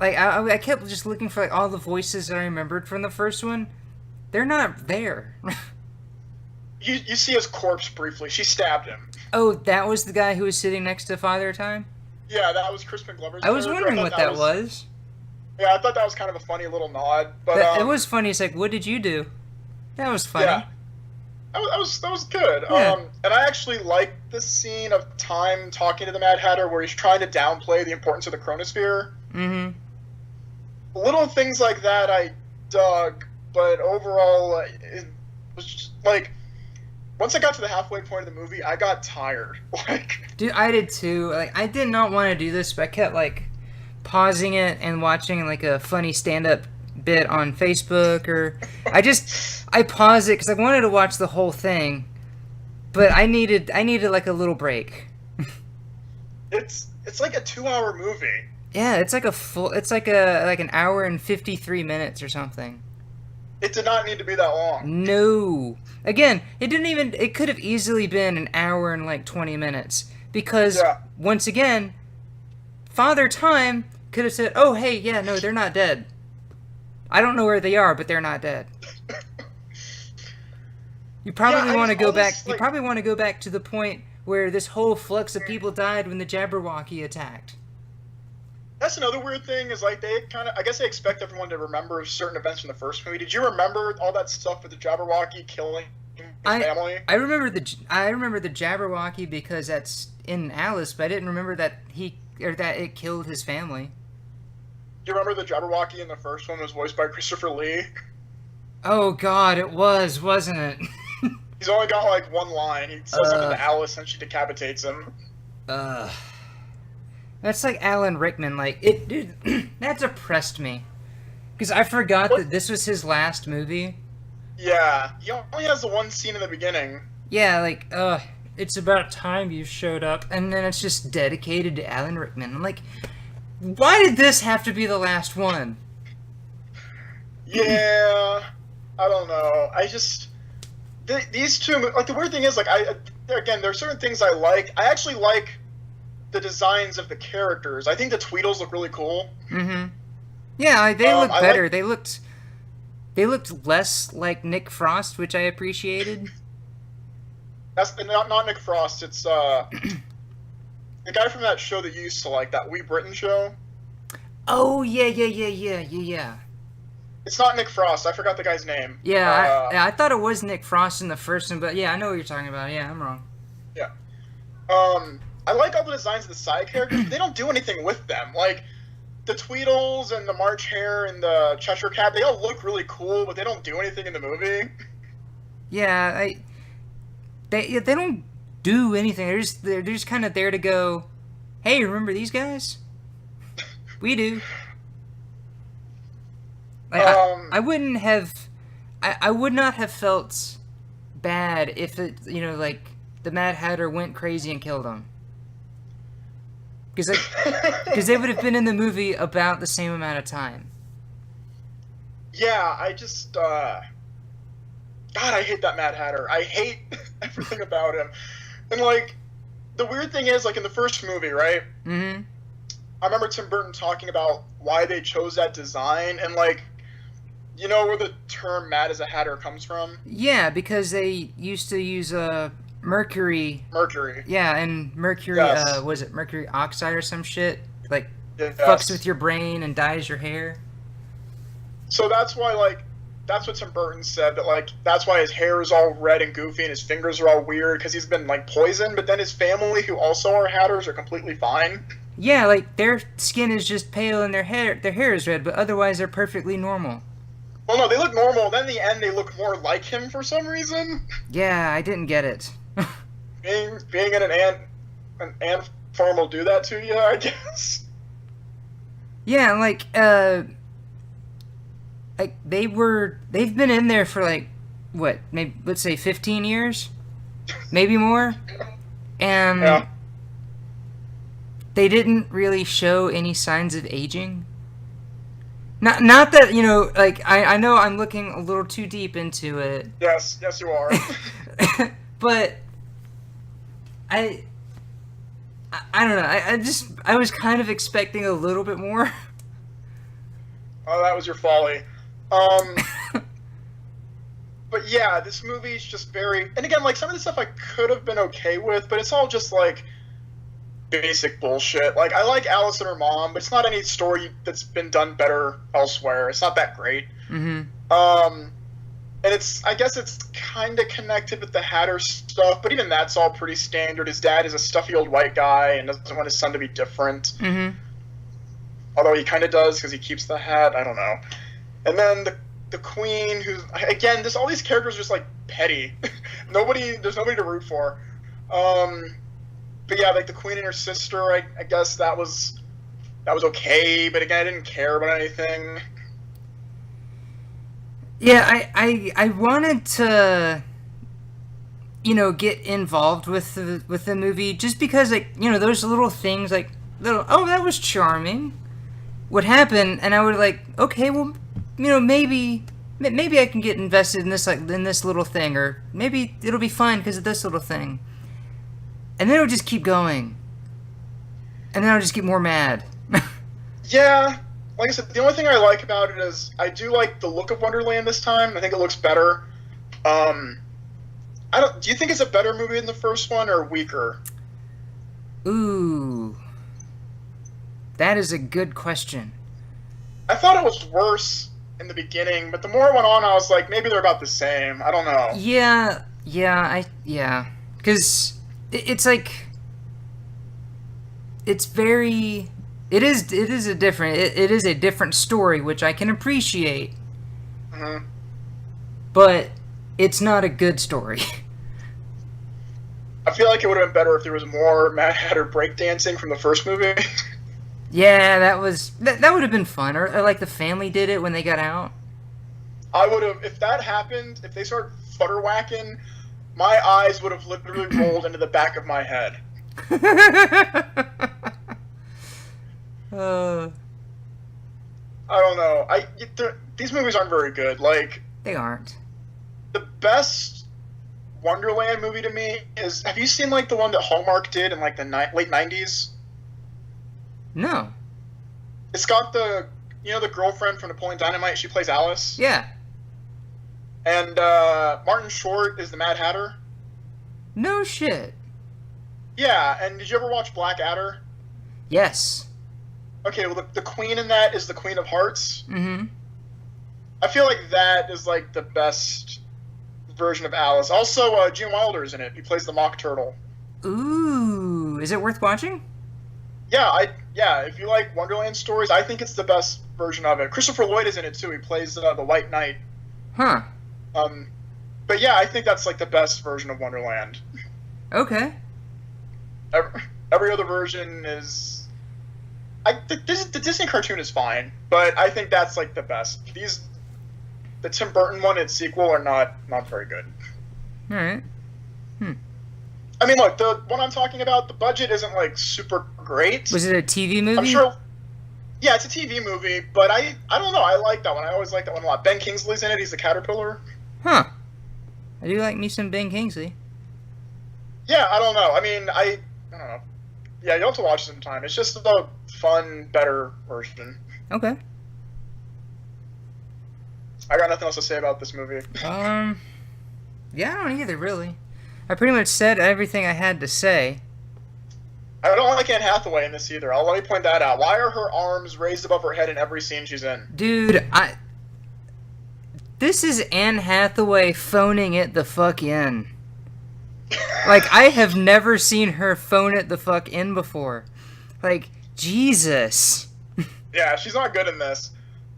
Like I kept just looking for like all the voices that I remembered from the first one. They're not there. You see his corpse briefly. She stabbed him. Oh, that was the guy who was sitting next to Father Time? Yeah, that was Crispin Glover's I was character. wondering what that was. Yeah, I thought that was kind of a funny little nod. But it was funny. It's like, what did you do? That was funny. Yeah. That was good. Yeah. And I actually liked the scene of Time talking to the Mad Hatter where he's trying to downplay the importance of the Chronosphere. Mm-hmm. Little things like that I dug, but overall, it was just, like, once I got to the halfway point of the movie, I got tired. Dude, I did too. Like, I did not want to do this, but I kept like pausing it and watching like a funny stand-up bit on Facebook, or I paused it because I wanted to watch the whole thing, but I needed like a little break. It's like a 2-hour movie. Yeah, it's like an hour and 53 minutes or something. It did not need to be that long. No. Again, it could have easily been an hour and like 20 minutes. Because, once again, Father Time could have said, oh, hey, yeah, no, they're not dead. I don't know where they are, but they're not dead. You probably want to go back. You probably want to go back to the point where this whole flux of people died when the Jabberwocky attacked. That's another weird thing, is like I guess they expect everyone to remember certain events from the first movie. Did you remember all that stuff with the Jabberwocky killing his family? I remember the Jabberwocky because that's in Alice, but I didn't remember that it killed his family. Do you remember the Jabberwocky in the first one was voiced by Christopher Lee? Oh God, it was, wasn't it? He's only got like one line. He says something to Alice and she decapitates him. That's like Alan Rickman. Like it, dude. That depressed me because I forgot What? that this was his last movie. Yeah, he only has the one scene in the beginning. Yeah, like, it's about time you showed up, and then it's just dedicated to Alan Rickman. I'm like, why did this have to be the last one? Yeah, I don't know. I just these two, like, the weird thing is, like, again, there are certain things I like. I actually like the designs of the characters. I think the Tweedles look really cool. Mm-hmm. Yeah, they look I better. like- They looked less like Nick Frost, which I appreciated. That's not Nick Frost. It's the guy from that show that you used to like, that We Britain show. Oh yeah. It's not Nick Frost. I forgot the guy's name. Yeah, I thought it was Nick Frost in the first one, but yeah, I know what you're talking about. Yeah, I'm wrong. Yeah. I like all the designs of the side characters, but they don't do anything with them. Like, the Tweedles and the March Hare and the Cheshire Cat, they all look really cool, but they don't do anything in the movie. Yeah, they don't do anything. They're just kind of there to go. Hey, remember these guys? We do. Like, I wouldn't have. I would not have felt bad if it, like the Mad Hatter went crazy and killed him. Because they would have been in the movie about the same amount of time. Yeah, I just, God, I hate that Mad Hatter. I hate everything about him. And, like, the weird thing is, like, in the first movie, right? Mm-hmm. I remember Tim Burton talking about why they chose that design, and, like, you know where the term Mad as a Hatter comes from? Yeah, because they used to use mercury. Mercury. Yeah, and mercury. Yes. Was it mercury oxide or some shit? Like Yes. fucks with your brain and dyes your hair. So that's why, like, that's what Tim Burton said, that, like, that's why his hair is all red and goofy and his fingers are all weird, because he's been, like, poisoned, but then his family, who also are Hatters, are completely fine. Yeah, like their skin is just pale and their hair is red, but otherwise they're perfectly normal. Well, no, they look normal, then in the end they look more like him for some reason. Yeah, I didn't get it. Being in an ant farm will do that to you, I guess. Yeah, like they've been in there for like what, maybe let's say 15 years, maybe more, and Yeah. they didn't really show any signs of aging. Not that, like, I know I'm looking a little too deep into it, Yes, you are. but I don't know. I was kind of expecting a little bit more. Oh, that was your folly. But yeah, this movie's just very... And again, like, some of the stuff I could have been okay with, but it's all just, like, basic bullshit. Like, I like Alice and her mom, but it's not any story that's been done better elsewhere. It's not that great. Mm-hmm. And I guess it's kind of connected with the Hatter stuff, but even that's all pretty standard. His dad is a stuffy old white guy and doesn't want his son to be different. Mm-hmm. Although he kind of does because he keeps the hat. I don't know. And then the queen, who's, again, all these characters are just, like, petty. There's nobody to root for. But yeah, like, the queen and her sister, I guess that was okay, but again, I didn't care about anything. Yeah, I wanted to, get involved with the movie just because, like, those little things, like, oh, that was charming, would happen, and I would, like, okay, well, maybe I can get invested in this, like, in this little thing, or maybe it'll be fun because of this little thing. And then it would just keep going. And then I would just get more mad. Yeah, like I said, the only thing I like about it is I do like the look of Wonderland this time. I think it looks better. Do you think it's a better movie than the first one or weaker? Ooh. That is a good question. I thought it was worse in the beginning, but the more it went on, I was like, maybe they're about the same. I don't know. Yeah. Because it's like, it's very, it is a different story, which I can appreciate. Mm-hmm. But it's not a good story. I feel like it would have been better if there was more Mad Hatter breakdancing from the first movie. Yeah, that would have been fun. Or like the family did it when they got out. I would have, if that happened, if they started futter whacking, my eyes would have literally rolled into the back of my head. uh, I don't know. These movies aren't very good. Like, they aren't. the best Wonderland movie to me is, have you seen like the one that Hallmark did in like the late 90s? No. It's got the girlfriend from Napoleon Dynamite. She plays Alice. Yeah. And Martin Short is the Mad Hatter. No shit. Yeah, and did you ever watch Blackadder? Yes. Okay, well, the queen in that is the Queen of Hearts. Mm-hmm. I feel like that is like the best version of Alice. Also, Gene Wilder is in it. He plays the Mock Turtle. Ooh, is it worth watching? Yeah, if you like Wonderland stories, I think it's the best version of it. Christopher Lloyd is in it too. He plays the White Knight. Huh. But yeah, I think that's like the best version of Wonderland. Okay. Every other version is. The Disney cartoon is fine, but I think that's like the best. The Tim Burton one and sequel are not very good. All right. I mean, look, the one I'm talking about, the budget isn't like super great. Was it a TV movie? I'm sure. Yeah, it's a TV movie, but I don't know. I like that one. I always like that one a lot. Ben Kingsley's in it. He's the Caterpillar. Huh. I do like me some Ben Kingsley. Yeah, I don't know. I mean, I don't know. Yeah, you'll have to watch it sometime. It's just the fun, better version. Okay. I got nothing else to say about this movie. Yeah, I don't either, really. I pretty much said everything I had to say. I don't like Anne Hathaway in this either. Let me point that out. Why are her arms raised above her head in every scene she's in? Dude, this is Anne Hathaway phoning it the fuck in. Like, I have never seen her phone it the fuck in before. Like, Jesus. Yeah, she's not good in this.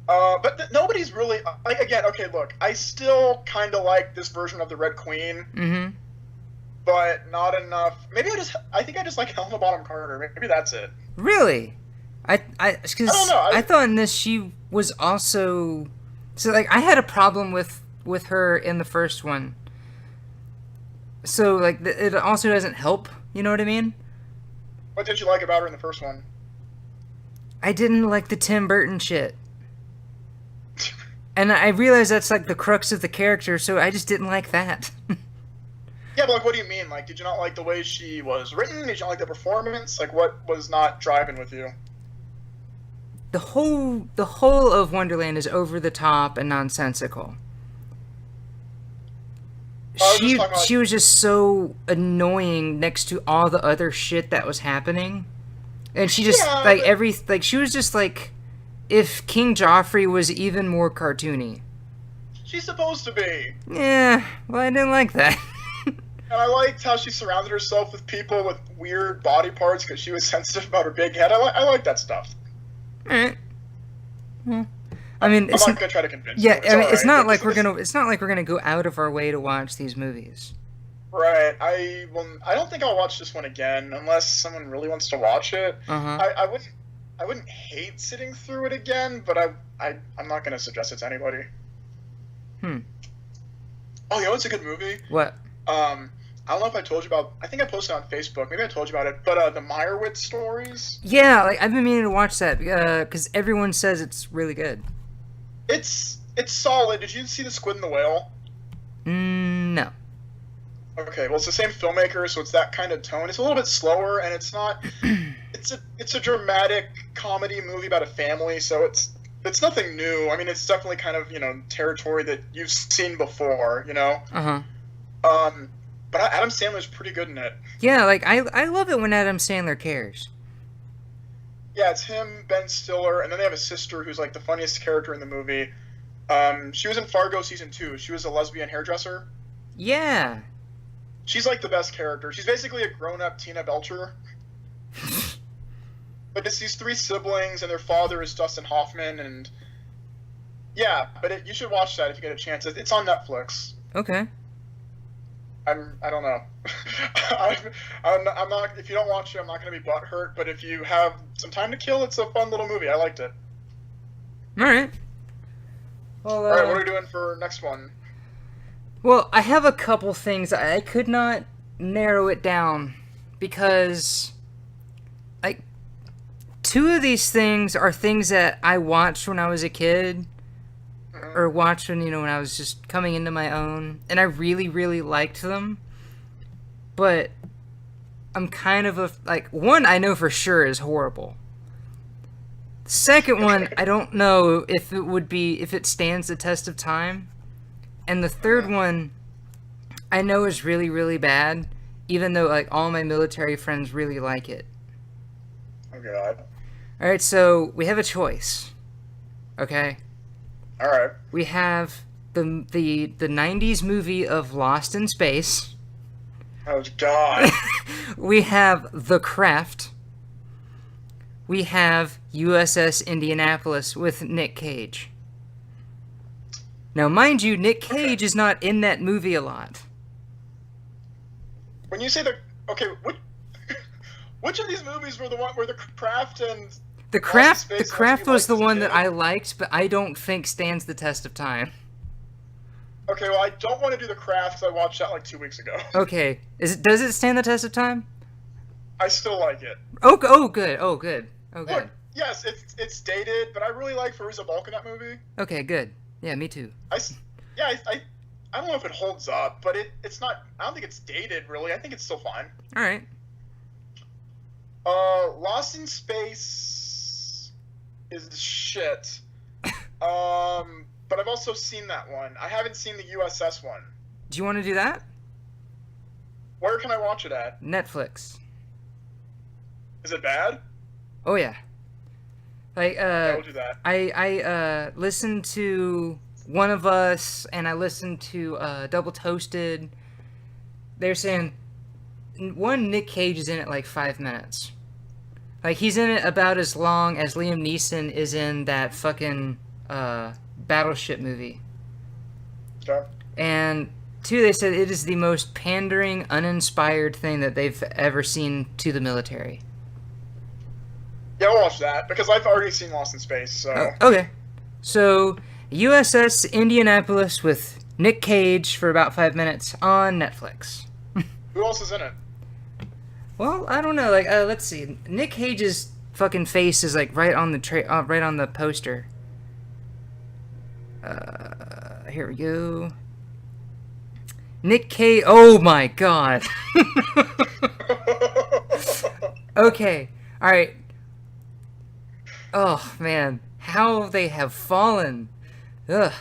But nobody's really... Like, again, okay, look. I still kind of like this version of the Red Queen. Mm-hmm. But not enough. Maybe I think I just like Helena Bonham Carter. Maybe that's it. Really? I don't know. I thought in this she was also... So, like, I had a problem with her in the first one. So, like, it also doesn't help, you know what I mean? What did you like about her in the first one? I didn't like the Tim Burton shit. And I realized that's, like, the crux of the character, so I just didn't like that. Yeah, but, like, what do you mean? Like, did you not like the way she was written? Did you not like the performance? Like, what was not driving with you? The whole of Wonderland is over the top and nonsensical. She was just so annoying next to all the other shit that was happening. And she just, she was just like, if King Joffrey was even more cartoony. She's supposed to be. Yeah, well, I didn't like that. And I liked how she surrounded herself with people with weird body parts because she was sensitive about her big head. I like that stuff. Alright. Well, I mean, I'm not gonna try to convince you. Yeah, I mean, it's not like we're gonna go out of our way to watch these movies. Right. I don't think I'll watch this one again unless someone really wants to watch it. I wouldn't hate sitting through it again, but I'm not gonna suggest it to anybody. Oh, you know what's a good movie? What? I don't know if I told you about. I think I posted on Facebook. Maybe I told you about it. But the Meyerowitz stories. Yeah, like I've been meaning to watch that because everyone says it's really good. It's solid. Did you see The Squid and the Whale? No. Okay, well, it's the same filmmaker, so it's that kind of tone. It's a little bit slower, and it's not. It's a dramatic comedy movie about a family, so it's nothing new. I mean, it's definitely kind of territory that you've seen before, But Adam Sandler's pretty good in it. Yeah, like I love it when Adam Sandler cares. Yeah, it's him, Ben Stiller, and then they have a sister who's like the funniest character in the movie. She was in Fargo season 2. She was a lesbian hairdresser. Yeah. She's like the best character. She's basically a grown-up Tina Belcher. But it's these 3 siblings, and their father is Dustin Hoffman, and yeah, but you should watch that if you get a chance. It's on Netflix. Okay. I don't know. I'm not. If you don't watch it, I'm not going to be butthurt. But if you have some time to kill, it's a fun little movie. I liked it. All right. Well, All right, what are we doing for next one? Well, I have a couple things. I could not narrow it down because, like, two of these things are things that I watched when I was a kid, or watched when, when I was just coming into my own, and I really, really liked them. But I'm kind of one I know for sure is horrible. The second one, I don't know if it stands the test of time. And the third one, I know is really, really bad, even though, like, all my military friends really like it. Oh, God. Alright, so we have a choice. Okay? Alright. We have the 90s movie of Lost in Space. Oh, God. We have The Craft. We have USS Indianapolis with Nick Cage. Now, mind you, Nick Cage is not in that movie a lot. When you say which of these movies were the one where The Craft and The Craft was the one that I liked, but I don't think stands the test of time. Okay, well, I don't want to do The Craft because I watched that like 2 weeks ago. Okay, does it stand the test of time? I still like it. Oh, good. Look, yes, it's dated, but I really like Fairuza Balk in that movie. Okay, good. Yeah, me too. I don't know if it holds up, but it's not. I don't think it's dated really. I think it's still fine. All right. Lost in Space is shit. But I've also seen that one. I haven't seen the USS one. Do you want to do that? Where can I watch it at? Netflix. Is it bad? Oh yeah. Like I will do that. I listened to One of Us and I listened to Double Toasted. They're saying Nick Cage is in it like 5 minutes. Like he's in it about as long as Liam Neeson is in that fucking Battleship movie. Okay. And two, they said it is the most pandering, uninspired thing that they've ever seen to the military. Yeah, I'll watch that because I've already seen Lost in Space. So okay, so USS Indianapolis with Nick Cage for about 5 minutes on Netflix. Who else is in it? Well, I don't know. Like, let's see. Nick Cage's fucking face is like right on the right on the poster. Here we go. Nick Cage. Oh my God. Okay. All right. Oh man, how they have fallen. Ugh.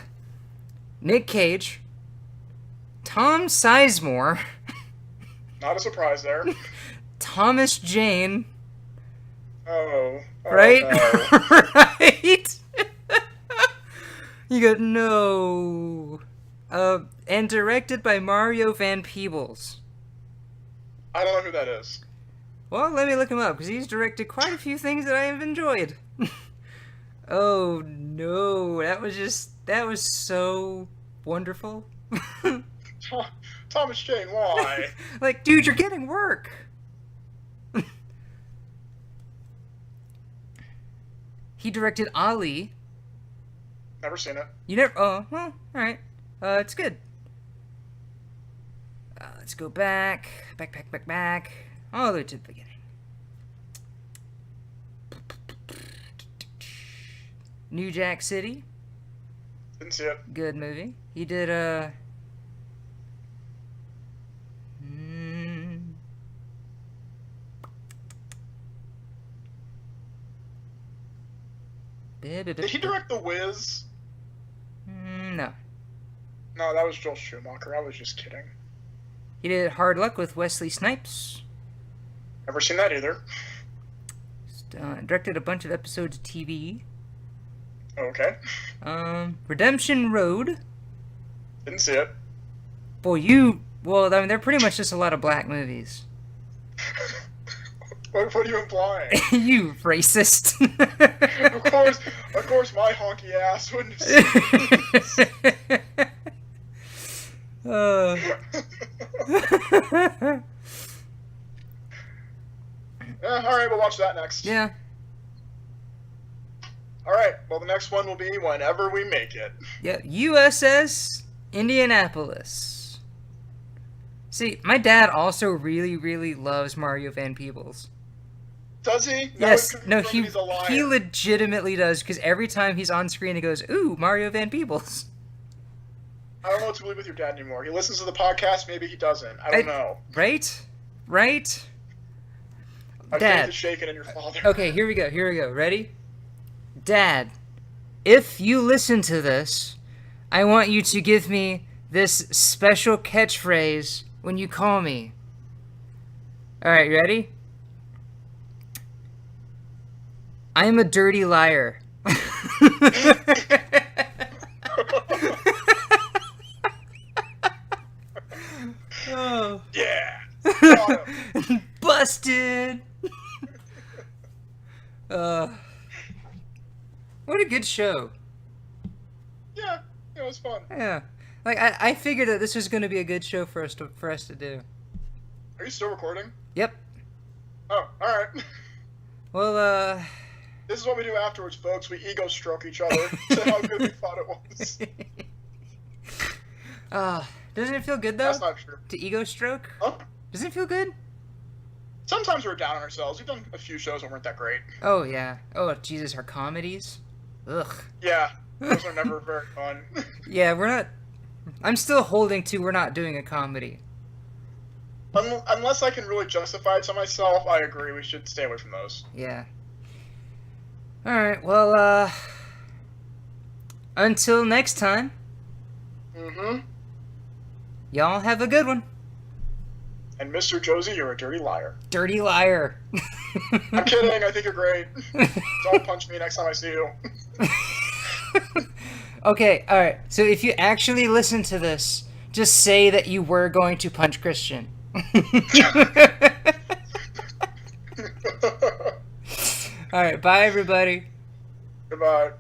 Nick Cage, Tom Sizemore, Not a surprise there. Thomas Jane, Oh. right? No. Right? You got no. And directed by Mario Van Peebles. I don't know who that is. Well, let me look him up, because he's directed quite a few things that I have enjoyed. Oh, no. That was so wonderful. Thomas Jane, why? Like, dude, you're getting work. He directed Ali. Never seen it. You never... Oh, well, alright. It's good. Let's go back. Back. All the way to the beginning. New Jack City. Didn't see it. Good movie. He did, Did he direct The Wiz? No. No, that was Joel Schumacher. I was just kidding. He did Hard Luck with Wesley Snipes. Never seen that either. Directed a bunch of episodes of TV. Okay. Redemption Road. Didn't see it. Boy, well, I mean, they're pretty much just a lot of black movies. What are you implying? You racist. Of course, my honky ass wouldn't have seen Uh. Yeah, all right, we'll watch that next. Yeah. All right, well, the next one will be whenever we make it. Yeah. USS Indianapolis. See, my dad also really, really loves Mario Van Peebles. Does he? Yes. Now No, he's a liar. he legitimately does, because every time he's on screen, he goes, "Ooh, Mario Van Peebles." I don't know what to believe with your dad anymore. He listens to the podcast, maybe he doesn't. I don't know. Right? Right? My Dad. faith is shaken in your father. Okay, here we go. Ready? Dad, if you listen to this, I want you to give me this special catchphrase when you call me. Alright, ready? I'm a dirty liar. Oh. Yeah. Got him. Busted! What a good show. Yeah, it was fun. Yeah. Like, I figured that this was going to be a good show for us to do. Are you still recording? Yep. Oh, all right. Well, This is what we do afterwards, folks. We ego stroke each other to how good we thought it was. doesn't it feel good, though? That's not true. To ego stroke? Huh? Doesn't it feel good? Sometimes we're down on ourselves. We've done a few shows that weren't that great. Oh, yeah. Oh, Jesus, our comedies? Ugh. Yeah, those are never very fun. Yeah, we're not... I'm still holding to we're not doing a comedy. Unless I can really justify it to myself, I agree. We should stay away from those. Yeah. Alright, well, until next time, Mm-hmm. y'all have a good one. And Mr. Josie, you're a dirty liar. Dirty liar. I'm kidding. I think you're great. Don't punch me next time I see you. Okay, alright. So if you actually listen to this, just say that you were going to punch Christian. Alright, bye everybody. Goodbye.